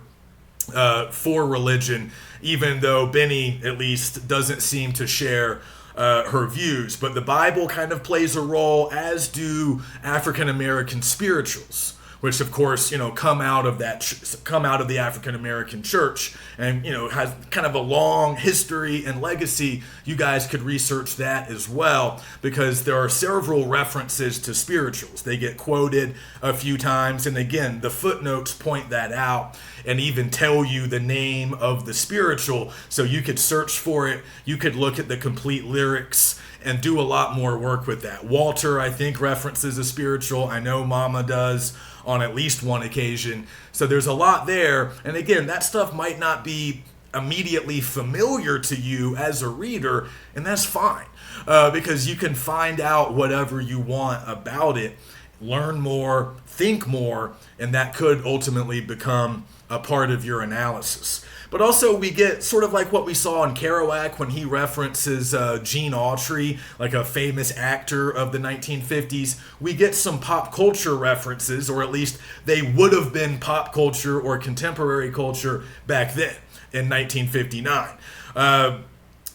religion, even though Benny at least doesn't seem to share her views. But the Bible kind of plays a role, as do African American spirituals, which of course, come out of the African American church, and has kind of a long history and legacy. You guys could research that as well, because there are several references to spirituals. They get quoted a few times, and again, the footnotes point that out and even tell you the name of the spiritual, so you could search for it. You could look at the complete lyrics and do a lot more work with that. Walter, I think, references a spiritual. I know Mama does on at least one occasion. So there's a lot there. And again, that stuff might not be immediately familiar to you as a reader, and that's fine, because you can find out whatever you want about it, learn more, think more, and that could ultimately become a part of your analysis. But also we get sort of like what we saw in Kerouac when he references Gene Autry, like a famous actor of the 1950s. We get some pop culture references, or at least they would have been pop culture or contemporary culture back then in 1959.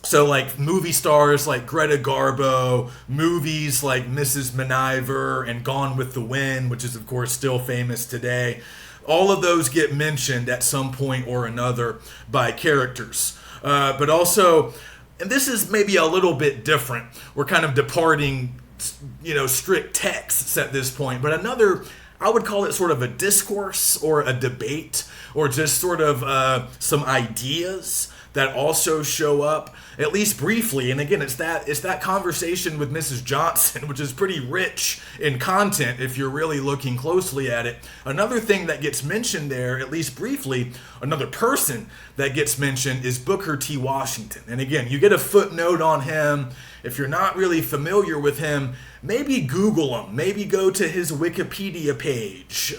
So like movie stars like Greta Garbo, movies like Mrs. Miniver and Gone with the Wind, which is of course still famous today. All of those get mentioned at some point or another by characters. But also, and this is maybe a little bit different, we're kind of departing, strict texts at this point, but another, I would call it sort of a discourse or a debate, or just sort of some ideas that also show up, at least briefly. And again, it's that conversation with Mrs. Johnson, which is pretty rich in content if you're really looking closely at it. Another thing that gets mentioned there, at least briefly, another person that gets mentioned is Booker T. Washington. And again, you get a footnote on him. If you're not really familiar with him, maybe Google him. Maybe go to his Wikipedia page.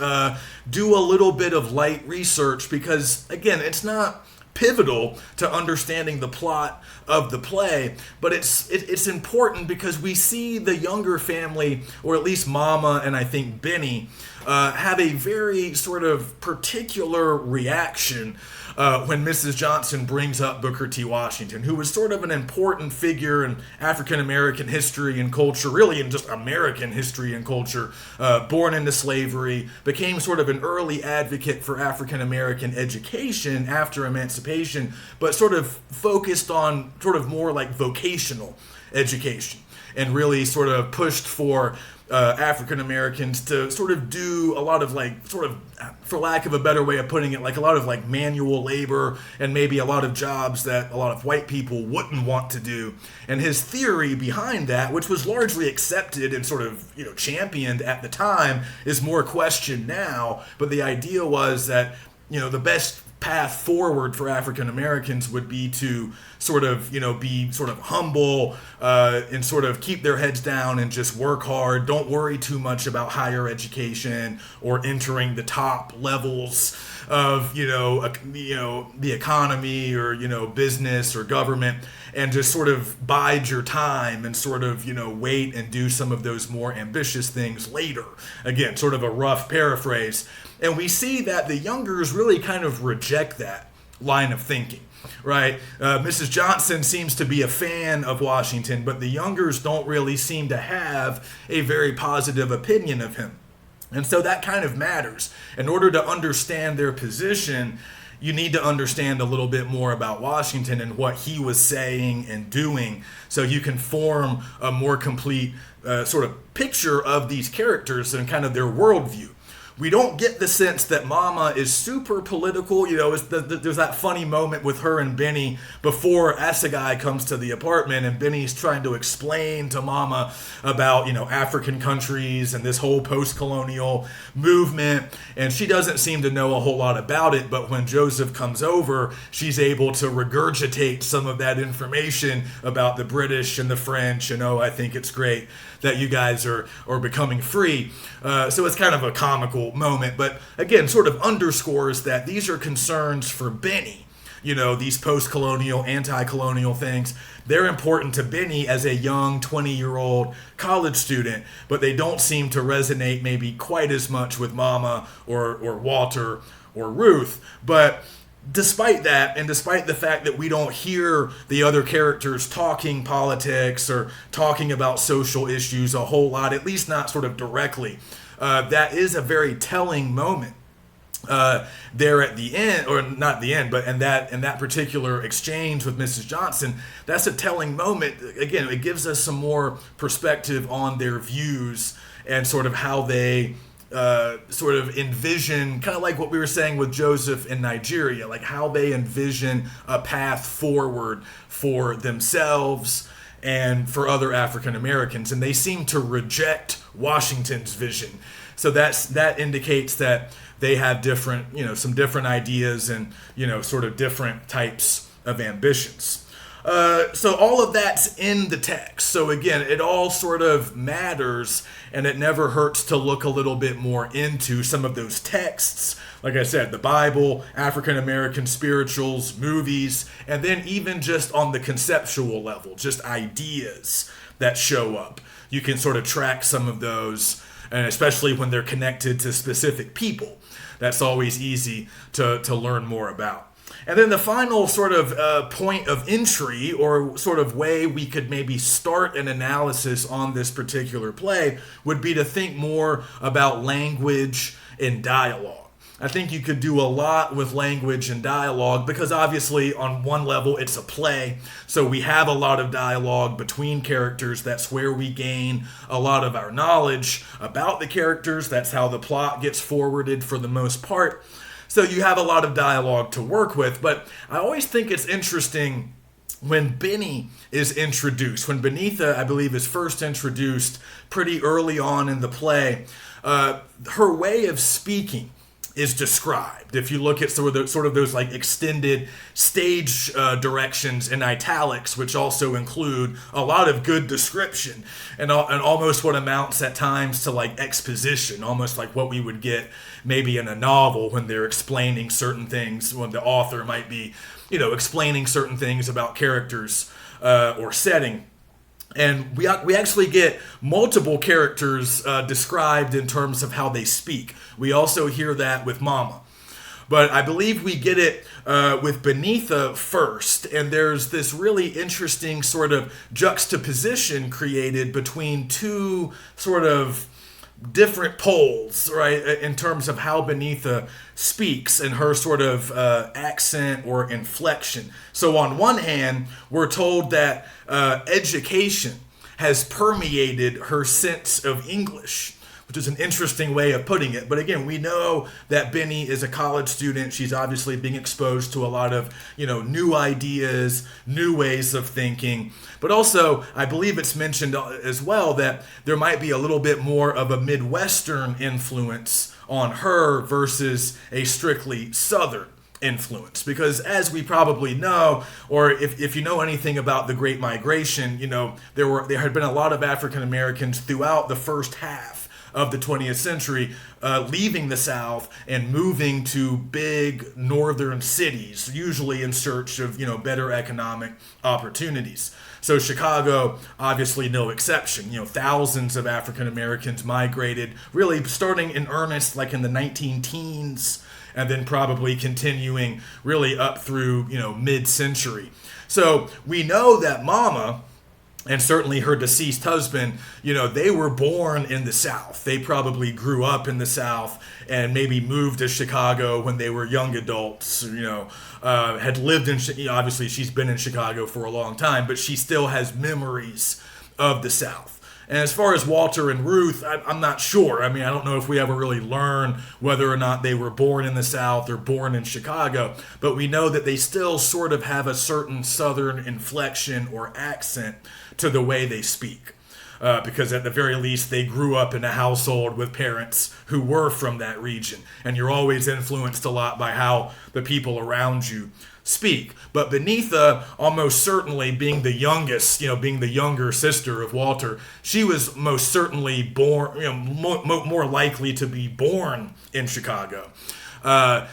Do a little bit of light research, because again, it's not pivotal to understanding the plot of the play, but it's important because we see the younger family, or at least Mama and I think Benny, have a very sort of particular reaction when Mrs. Johnson brings up Booker T. Washington, who was sort of an important figure in African American history and culture, really in just American history and culture, born into slavery, became sort of an early advocate for African American education after emancipation, but sort of focused on sort of more like vocational education, and really sort of pushed for African Americans to sort of do a lot of for lack of a better way of putting it, like a lot of like manual labor and maybe a lot of jobs that a lot of white people wouldn't want to do. And his theory behind that, which was largely accepted and sort of championed at the time, is more questioned now. But the idea was that the best path forward for African Americans would be to sort of, be sort of humble and sort of keep their heads down and just work hard. Don't worry too much about higher education or entering the top levels of, the economy or, business or government, and just sort of bide your time and sort of, wait and do some of those more ambitious things later. Again, sort of a rough paraphrase. And we see that the youngers really kind of reject that line of thinking, right? Mrs. Johnson seems to be a fan of Washington, but the youngers don't really seem to have a very positive opinion of him. And so that kind of matters. In order to understand their position, you need to understand a little bit more about Washington and what he was saying and doing, so you can form a more complete sort of picture of these characters and kind of their worldview. We don't get the sense that Mama is super political. There's that funny moment with her and Benny before Assegai comes to the apartment, and Benny's trying to explain to Mama about, African countries and this whole post-colonial movement, and she doesn't seem to know a whole lot about it, but when Joseph comes over, she's able to regurgitate some of that information about the British and the French, and I think it's great that you guys are becoming free. So it's kind of a comical moment, but again, sort of underscores that these are concerns for Benny. These post-colonial, anti-colonial things, they're important to Benny as a young 20-year-old college student, but they don't seem to resonate maybe quite as much with Mama or Walter or Ruth. But despite that, and despite the fact that we don't hear the other characters talking politics or talking about social issues a whole lot, at least not sort of directly, that is a very telling moment there at the end, or not the end, but in that particular exchange with Mrs. Johnson. That's a telling moment. Again, it gives us some more perspective on their views and sort of how they sort of envision, kind of like what we were saying with Joseph in Nigeria, like how they envision a path forward for themselves and for other African Americans. And they seem to reject Washington's vision. So that indicates that they have different, some different ideas and, sort of different types of ambitions. So all of that's in the text. So again, it all sort of matters, and it never hurts to look a little bit more into some of those texts. Like I said, the Bible, African American spirituals, movies, and then even just on the conceptual level, just ideas that show up. You can sort of track some of those, and especially when they're connected to specific people. That's always easy to learn more about. And then the final sort of point of entry, or sort of way we could maybe start an analysis on this particular play, would be to think more about language and dialogue. I think you could do a lot with language and dialogue because obviously on one level it's a play, so we have a lot of dialogue between characters. That's where we gain a lot of our knowledge about the characters. That's how the plot gets forwarded for the most part. So you have a lot of dialogue to work with, but I always think it's interesting when Benny is introduced. When Benita, I believe, is first introduced pretty early on in the play, her way of speaking is described. If you look at sort of those like extended stage directions in italics, which also include a lot of good description and almost what amounts at times to like exposition, almost like what we would get maybe in a novel when they're explaining certain things, when the author might be, explaining certain things about characters or setting. And we actually get multiple characters described in terms of how they speak. We also hear that with Mama. But I believe we get it with Benita first. And there's this really interesting sort of juxtaposition created between two sort of different poles, right, in terms of how Benita speaks and her sort of accent or inflection. So on one hand, we're told that education has permeated her sense of English, which is an interesting way of putting it. But again, we know that Benny is a college student. She's obviously being exposed to a lot of, new ideas, new ways of thinking. But also, I believe it's mentioned as well that there might be a little bit more of a Midwestern influence on her versus a strictly Southern influence. Because as we probably know, or if you know anything about the Great Migration, there had been a lot of African Americans throughout the first half of the 20th century leaving the South and moving to big northern cities, usually in search of better economic opportunities. So Chicago, obviously no exception. Thousands of African Americans migrated, really starting in earnest like in the 19-teens, and then probably continuing really up through mid-century. So we know that Mama, and certainly her deceased husband, they were born in the South. They probably grew up in the South and maybe moved to Chicago when they were young adults, had lived in, obviously she's been in Chicago for a long time, but she still has memories of the South. And as far as Walter and Ruth, I'm not sure. I don't know if we ever really learn whether or not they were born in the South or born in Chicago, but we know that they still sort of have a certain Southern inflection or accent to the way they speak. Because at the very least, they grew up in a household with parents who were from that region. And you're always influenced a lot by how the people around you speak. But Benita, almost certainly being the youngest, being the younger sister of Walter, she was most certainly born, more likely to be born in Chicago.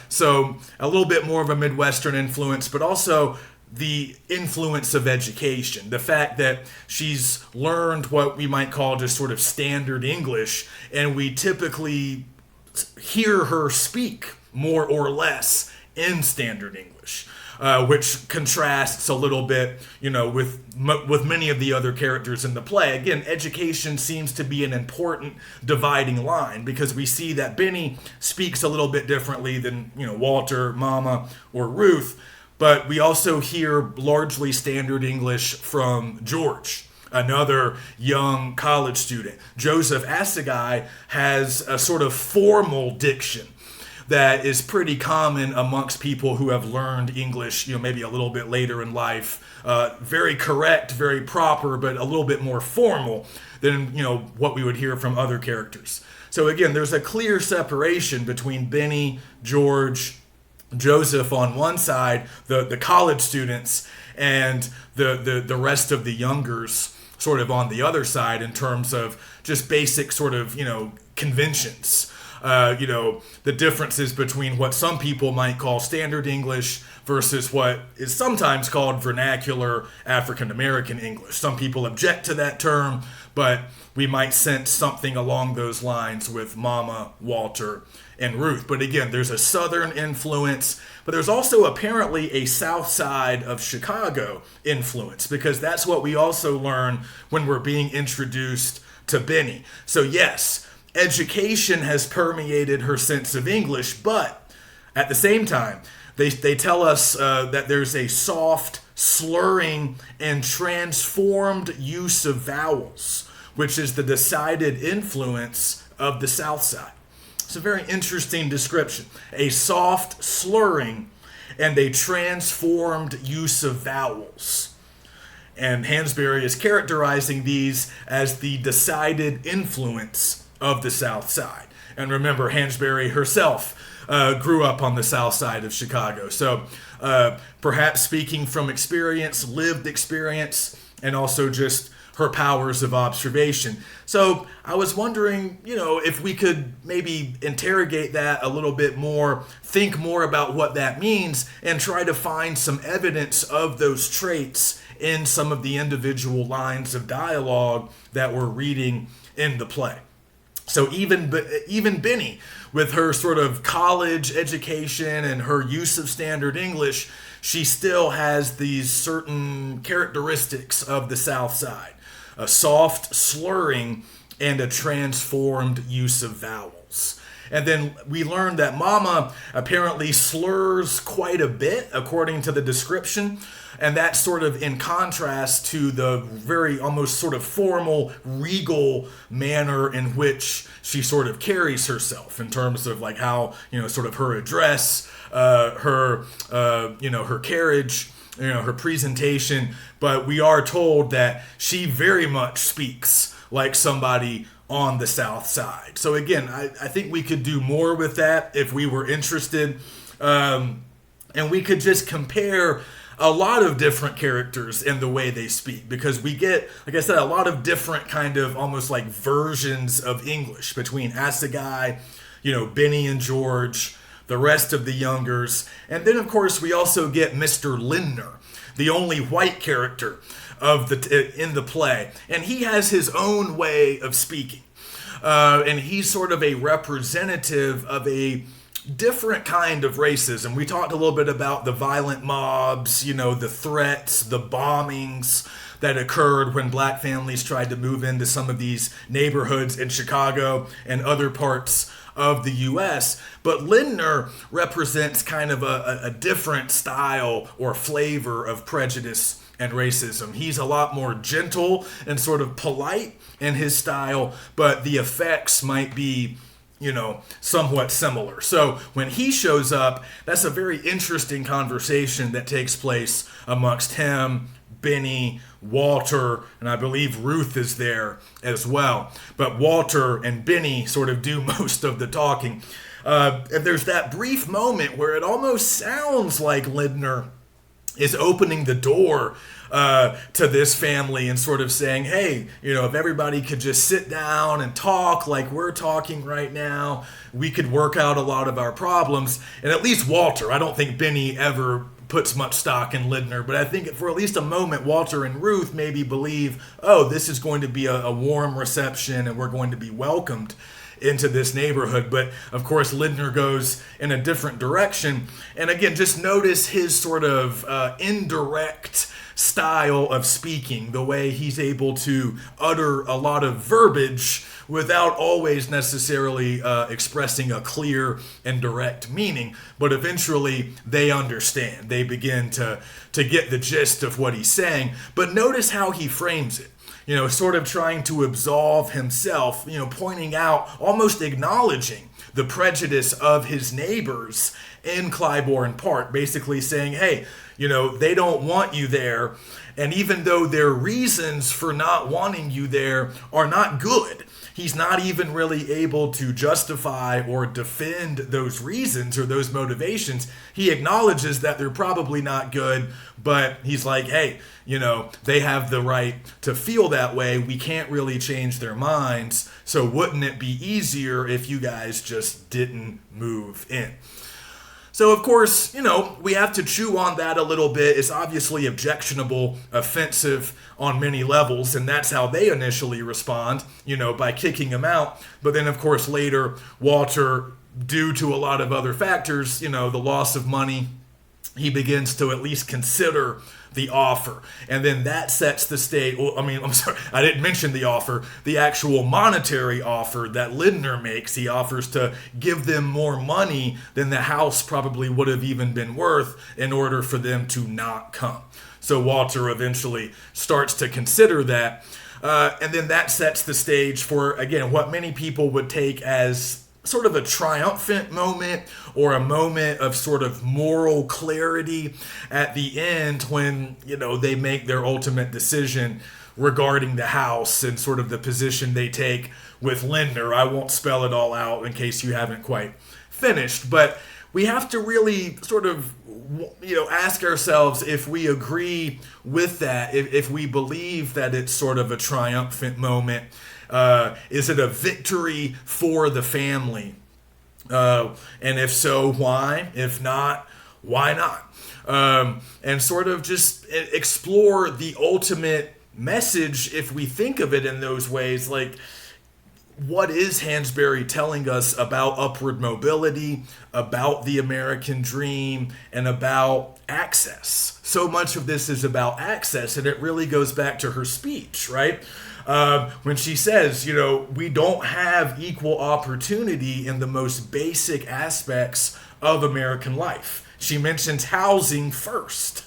So a little bit more of a Midwestern influence, but also the influence of education, the fact that she's learned what we might call just sort of standard English, and we typically hear her speak more or less in standard English. which contrasts a little bit, with many of the other characters in the play. Again, education seems to be an important dividing line because we see that Benny speaks a little bit differently than, Walter, Mama, or Ruth, but we also hear largely standard English from George, another young college student. Joseph Assegai has a sort of formal diction that is pretty common amongst people who have learned English, maybe a little bit later in life. Very correct, very proper, but a little bit more formal than, what we would hear from other characters. So again, there's a clear separation between Benny, George, Joseph on one side, the college students, and the rest of the youngers sort of on the other side in terms of just basic sort of, conventions. The differences between what some people might call standard English versus what is sometimes called vernacular African American English. Some people object to that term, but we might sense something along those lines with Mama, Walter, and Ruth. But again, there's a Southern influence, but there's also apparently a South Side of Chicago influence, because that's what we also learn when we're being introduced to Benny. So yes, education has permeated her sense of English, but at the same time, they tell us that there's a soft, slurring, and transformed use of vowels, which is the decided influence of the South Side. It's a very interesting description. A soft, slurring, and a transformed use of vowels. And Hansberry is characterizing these as the decided influence of the South Side. And remember, Hansberry herself grew up on the South Side of Chicago. So perhaps speaking from experience, lived experience, and also just her powers of observation. So I was wondering, if we could maybe interrogate that a little bit more, think more about what that means, and try to find some evidence of those traits in some of the individual lines of dialogue that we're reading in the play. So even Benny, with her sort of college education and her use of standard English, she still has these certain characteristics of the South Side. A soft slurring and a transformed use of vowels. And then we learned that Mama apparently slurs quite a bit, according to the description. And that's sort of in contrast to the very almost sort of formal, regal manner in which she sort of carries herself in terms of like how, sort of her address, her carriage, her presentation. But we are told that she very much speaks like somebody on the South Side. So again, I think we could do more with that if we were interested. And we could just compare a lot of different characters in the way they speak, because we get, like I said, a lot of different kind of almost like versions of English between Assegai, Benny and George, the rest of the youngers. And then, of course, we also get Mr. Lindner, the only white character in the play. And he has his own way of speaking. And he's sort of a representative of a different kind of racism. We talked a little bit about the violent mobs, the threats, the bombings that occurred when black families tried to move into some of these neighborhoods in Chicago and other parts of the U.S. But Lindner represents kind of a different style or flavor of prejudice and racism. He's a lot more gentle and sort of polite in his style, but the effects might be, somewhat similar. So when he shows up, that's a very interesting conversation that takes place amongst him, Benny, Walter, and I believe Ruth is there as well. But Walter and Benny sort of do most of the talking. And there's that brief moment where it almost sounds like Lindner is opening the door to this family and sort of saying, hey, if everybody could just sit down and talk like we're talking right now, we could work out a lot of our problems. And at least Walter, I don't think Benny ever puts much stock in Lindner, but I think for at least a moment, Walter and Ruth maybe believe, oh, this is going to be a warm reception and we're going to be welcomed. into this neighborhood. But of course, Lindner goes in a different direction. And again, just notice his sort of indirect style of speaking, the way he's able to utter a lot of verbiage without always necessarily expressing a clear and direct meaning, but eventually they understand. They begin to get the gist of what he's saying. But notice how he frames it. Sort of trying to absolve himself, pointing out, almost acknowledging the prejudice of his neighbors in Clybourne Park, basically saying, hey, they don't want you there. And even though their reasons for not wanting you there are not good, he's not even really able to justify or defend those reasons or those motivations. He acknowledges that they're probably not good, but he's like, hey, they have the right to feel that way. We can't really change their minds. So wouldn't it be easier if you guys just didn't move in? So, of course, we have to chew on that a little bit. It's obviously objectionable, offensive on many levels, and that's how they initially respond, by kicking him out. But then, of course, later, Walter, due to a lot of other factors, the loss of money, he begins to at least consider the offer. And then that sets the stage. Well, I'm sorry, I didn't mention the offer. The actual monetary offer that Lindner makes, he offers to give them more money than the house probably would have even been worth in order for them to not come. So Walter eventually starts to consider that. And then that sets the stage for, again, what many people would take as sort of a triumphant moment or a moment of sort of moral clarity at the end when, they make their ultimate decision regarding the house and sort of the position they take with Lindner. I won't spell it all out in case you haven't quite finished, but we have to really sort of, ask ourselves if we agree with that, if we believe that it's sort of a triumphant moment. Is it a victory for the family? And if so, why? If not, why not? And sort of just explore the ultimate message if we think of it in those ways. Like, what is Hansberry telling us about upward mobility, about the American dream, and about access? So much of this is about access, and it really goes back to her speech, right? When she says, we don't have equal opportunity in the most basic aspects of American life. She mentions housing first,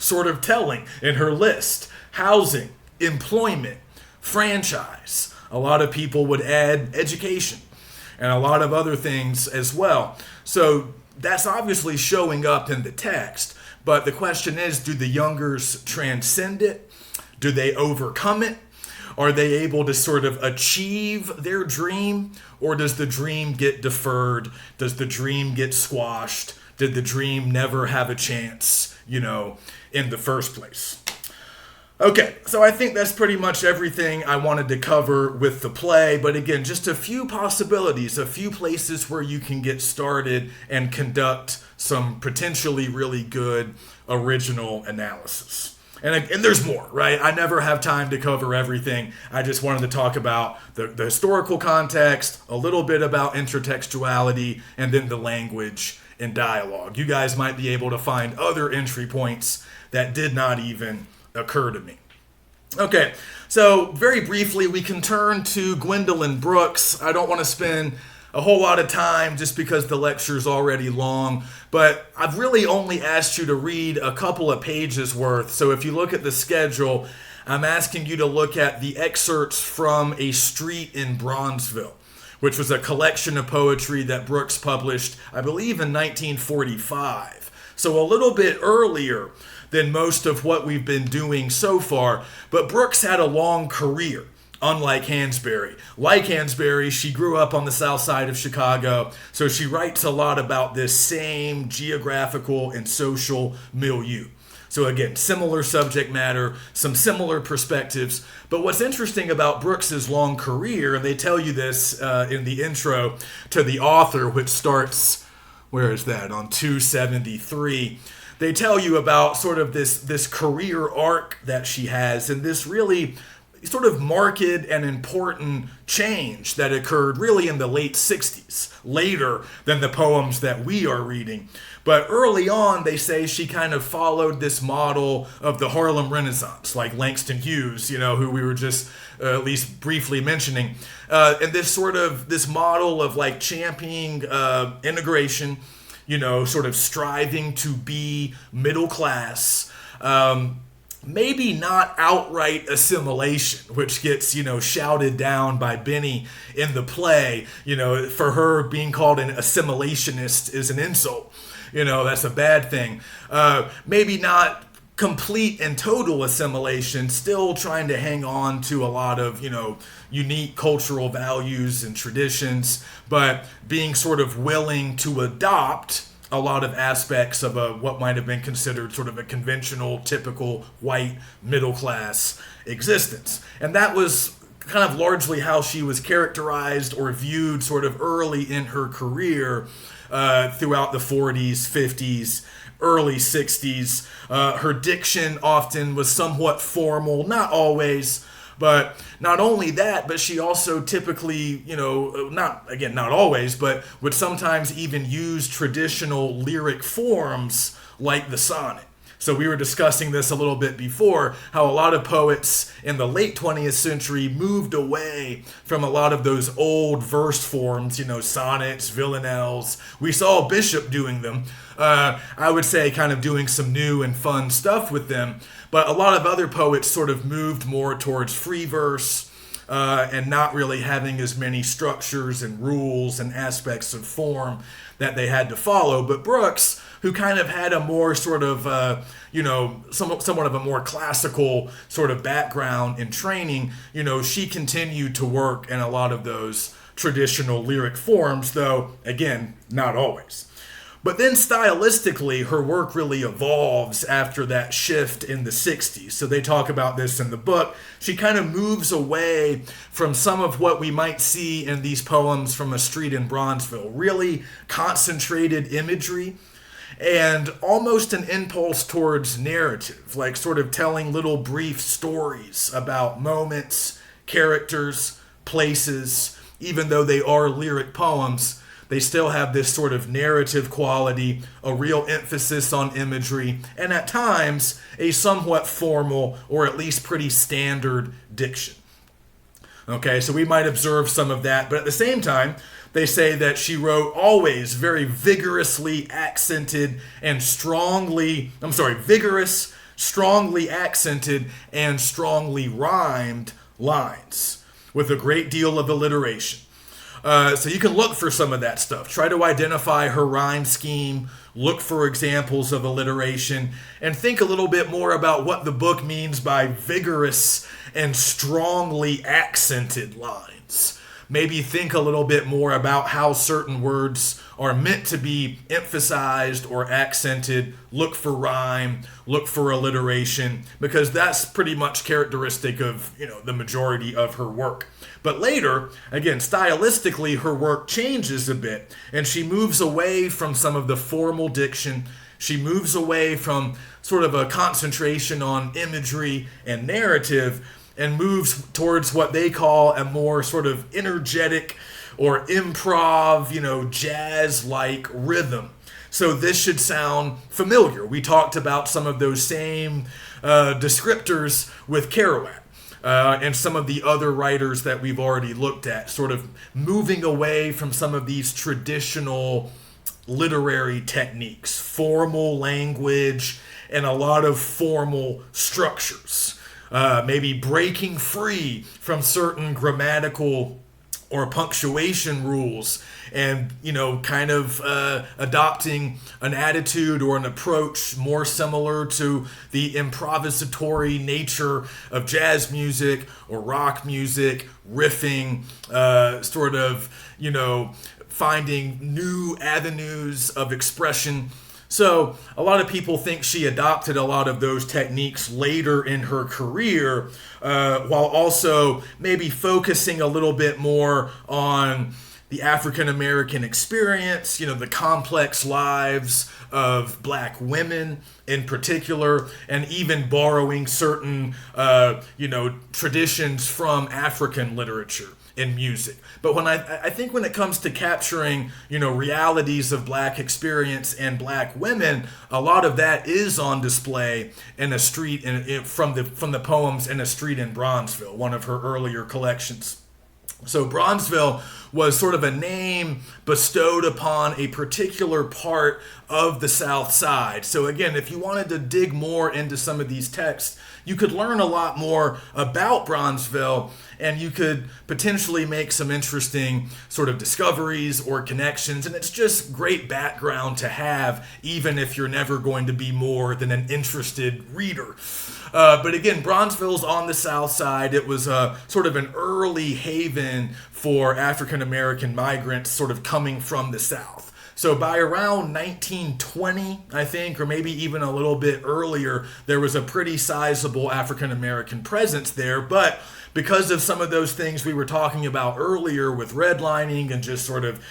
sort of telling in her list. Housing, employment, franchise. A lot of people would add education and a lot of other things as well. So that's obviously showing up in the text. But the question is, do the youngers transcend it? Do they overcome it? Are they able to sort of achieve their dream? Or does the dream get deferred? Does the dream get squashed? Did the dream never have a chance, in the first place? Okay, so I think that's pretty much everything I wanted to cover with the play. But again, just a few possibilities, a few places where you can get started and conduct some potentially really good original analysis. And there's more, right? I never have time to cover everything. I just wanted to talk about the historical context, a little bit about intertextuality, and then the language and dialogue. You guys might be able to find other entry points that did not even occur to me. Okay, so very briefly, we can turn to Gwendolyn Brooks. I don't want to spend a whole lot of time just because the lecture's already long, but I've really only asked you to read a couple of pages worth. So if you look at the schedule, I'm asking you to look at the excerpts from A Street in Bronzeville, which was a collection of poetry that Brooks published, I believe, in 1945. So a little bit earlier than most of what we've been doing so far, but Brooks had a long career, unlike Hansberry. Like Hansberry, she grew up on the south side of Chicago, so she writes a lot about this same geographical and social milieu. So again, similar subject matter, some similar perspectives. But what's interesting about Brooks's long career, and they tell you this in the intro to the author, which starts, where is that, on 273, they tell you about sort of this career arc that she has, and this really sort of marked and important change that occurred really in the late 60s, later than the poems that we are reading. But early on, they say she kind of followed this model of the Harlem Renaissance, like Langston Hughes, who we were just at least briefly mentioning. And this model of like championing integration, sort of striving to be middle class, maybe not outright assimilation, which gets, shouted down by Benny in the play. For her, being called an assimilationist is an insult. That's a bad thing. Maybe not complete and total assimilation, still trying to hang on to a lot of, unique cultural values and traditions, but being sort of willing to adopt a lot of aspects of what might have been considered sort of a conventional, typical white middle class existence. And that was kind of largely how she was characterized or viewed sort of early in her career, throughout the 40s, 50s, early 60s. Her diction often was somewhat formal, not always. But not only that, but she also typically, not always, but would sometimes even use traditional lyric forms like the sonnet. So we were discussing this a little bit before, how a lot of poets in the late 20th century moved away from a lot of those old verse forms, sonnets, villanelles. We saw Bishop doing them. I would say kind of doing some new and fun stuff with them. But a lot of other poets sort of moved more towards free verse, and not really having as many structures and rules and aspects of form that they had to follow. But Brooks, who kind of had a more sort of, somewhat of a more classical sort of background and training, she continued to work in a lot of those traditional lyric forms, though, again, not always. But then stylistically, her work really evolves after that shift in the 60s. So they talk about this in the book. She kind of moves away from some of what we might see in these poems from A Street in Bronzeville, really concentrated imagery and almost an impulse towards narrative, like sort of telling little brief stories about moments, characters, places. Even though they are lyric poems, they still have this sort of narrative quality, a real emphasis on imagery, and at times a somewhat formal or at least pretty standard diction. Okay, so we might observe some of that, but at the same time, they say that she wrote always very vigorously accented and vigorous, strongly accented, and strongly rhymed lines with a great deal of alliteration. So you can look for some of that stuff. Try to identify her rhyme scheme, look for examples of alliteration, and think a little bit more about what the book means by vigorous and strongly accented lines. Maybe think a little bit more about how certain words are meant to be emphasized or accented. Look for rhyme, look for alliteration, because that's pretty much characteristic of, the majority of her work. But later, again, stylistically, her work changes a bit, and she moves away from some of the formal diction. She moves away from sort of a concentration on imagery and narrative, and moves towards what they call a more sort of energetic or improv, jazz-like rhythm. So this should sound familiar. We talked about some of those same descriptors with Kerouac. And some of the other writers that we've already looked at, sort of moving away from some of these traditional literary techniques, formal language, and a lot of formal structures. Maybe breaking free from certain grammatical or punctuation rules and, kind of adopting an attitude or an approach more similar to the improvisatory nature of jazz music or rock music, riffing, finding new avenues of expression. So a lot of people think she adopted a lot of those techniques later in her career, while also maybe focusing a little bit more on the African American experience, the complex lives of black women in particular, and even borrowing certain, traditions from African literature in music. But when I think when it comes to capturing, realities of black experience and black women, a lot of that is on display in a street from the poems In a Street in Bronzeville, one of her earlier collections. So Bronzeville was sort of a name bestowed upon a particular part of the South Side. So again, if you wanted to dig more into some of these texts, you could learn a lot more about Bronzeville, and you could potentially make some interesting sort of discoveries or connections. And it's just great background to have, even if you're never going to be more than an interested reader. But again, Bronzeville's on the South Side. It was sort of an early haven for African American migrants sort of coming from the South. So by around 1920, I think, or maybe even a little bit earlier, there was a pretty sizable African American presence there. But because of some of those things we were talking about earlier with redlining and just sort of,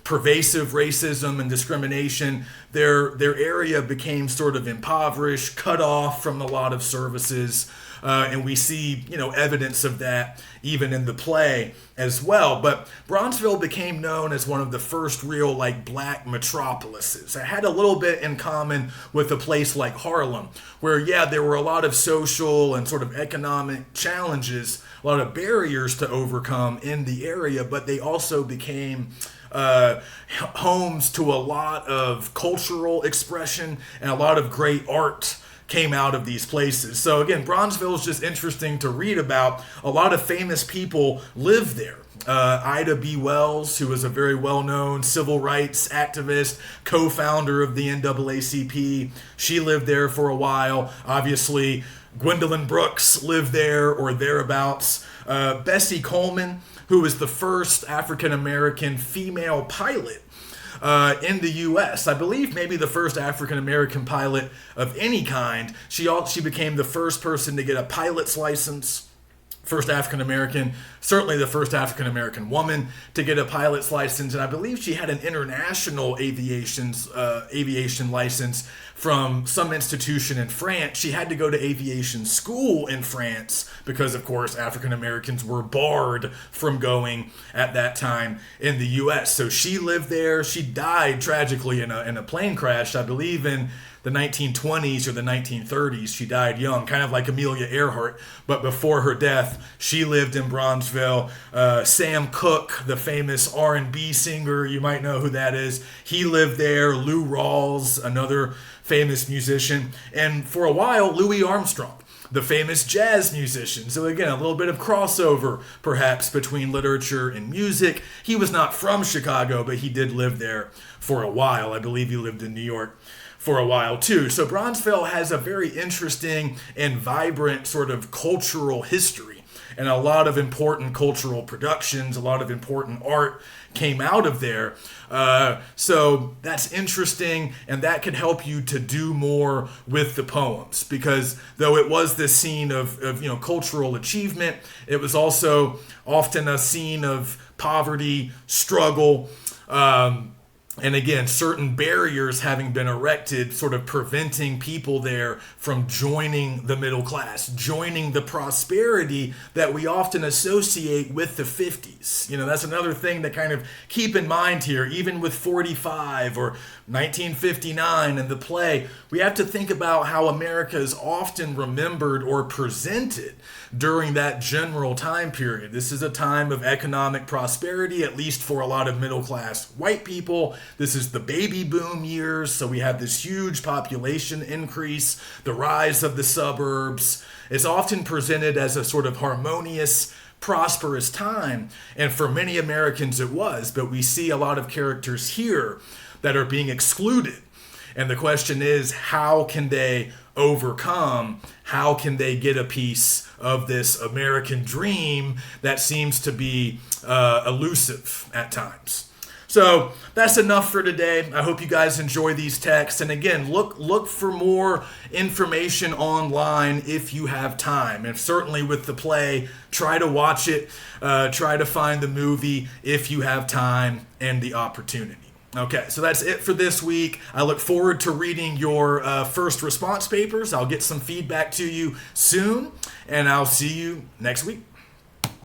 pervasive racism and discrimination, their area became sort of impoverished, cut off from a lot of services. And we see, evidence of that even in the play as well. But Bronzeville became known as one of the first real, black metropolises. It had a little bit in common with a place like Harlem, where, there were a lot of social and sort of economic challenges, a lot of barriers to overcome in the area, but they also became homes to a lot of cultural expression and a lot of great art came out of these places. So again, Bronzeville is just interesting to read about. A lot of famous people live there. Ida B. Wells, who was a very well-known civil rights activist, co-founder of the NAACP, she lived there for a while. Obviously, Gwendolyn Brooks lived there or thereabouts. Bessie Coleman, who was the first African-American female pilot in the U.S. I believe maybe the first African-American pilot of any kind. She became the first person to get a pilot's license, first African-American, certainly the first African-American woman to get a pilot's license, and I believe she had an international aviation license from some institution in France. She had to go to aviation school in France because, of course, African Americans were barred from going at that time in the U.S. So she lived there. She died tragically in a plane crash, I believe in the 1920s or the 1930s. She died young, kind of like Amelia Earhart, but before her death, she lived in Bronzeville. Sam Cooke, the famous R&B singer, you might know who that is, he lived there. Lou Rawls, another famous musician, and for a while, Louis Armstrong, the famous jazz musician. So again, a little bit of crossover, perhaps, between literature and music. He was not from Chicago, but he did live there for a while. I believe he lived in New York for a while too. So Bronzeville has a very interesting and vibrant sort of cultural history, and a lot of important cultural productions, a lot of important art came out of there. So that's interesting, and that could help you to do more with the poems, because though it was this scene of cultural achievement, it was also often a scene of poverty, struggle, and again, certain barriers having been erected, sort of preventing people there from joining the middle class, joining the prosperity that we often associate with the 50s. That's another thing to kind of keep in mind here. Even with 45 or 1959 and the play, we have to think about how America is often remembered or presented during that general time period. This is a time of economic prosperity, at least for a lot of middle class white people. This is the baby boom years, so we have this huge population increase, the rise of the suburbs. It's often presented as a sort of harmonious, prosperous time, and for many Americans it was, but we see a lot of characters here that are being excluded. And the question is, how can they overcome? How can they get a piece of this American dream that seems to be elusive at times? So that's enough for today. I hope you guys enjoy these texts. And again, look for more information online if you have time. And certainly with the play, try to watch it. Try to find the movie if you have time and the opportunity. Okay, so that's it for this week. I look forward to reading your first response papers. I'll get some feedback to you soon, and I'll see you next week.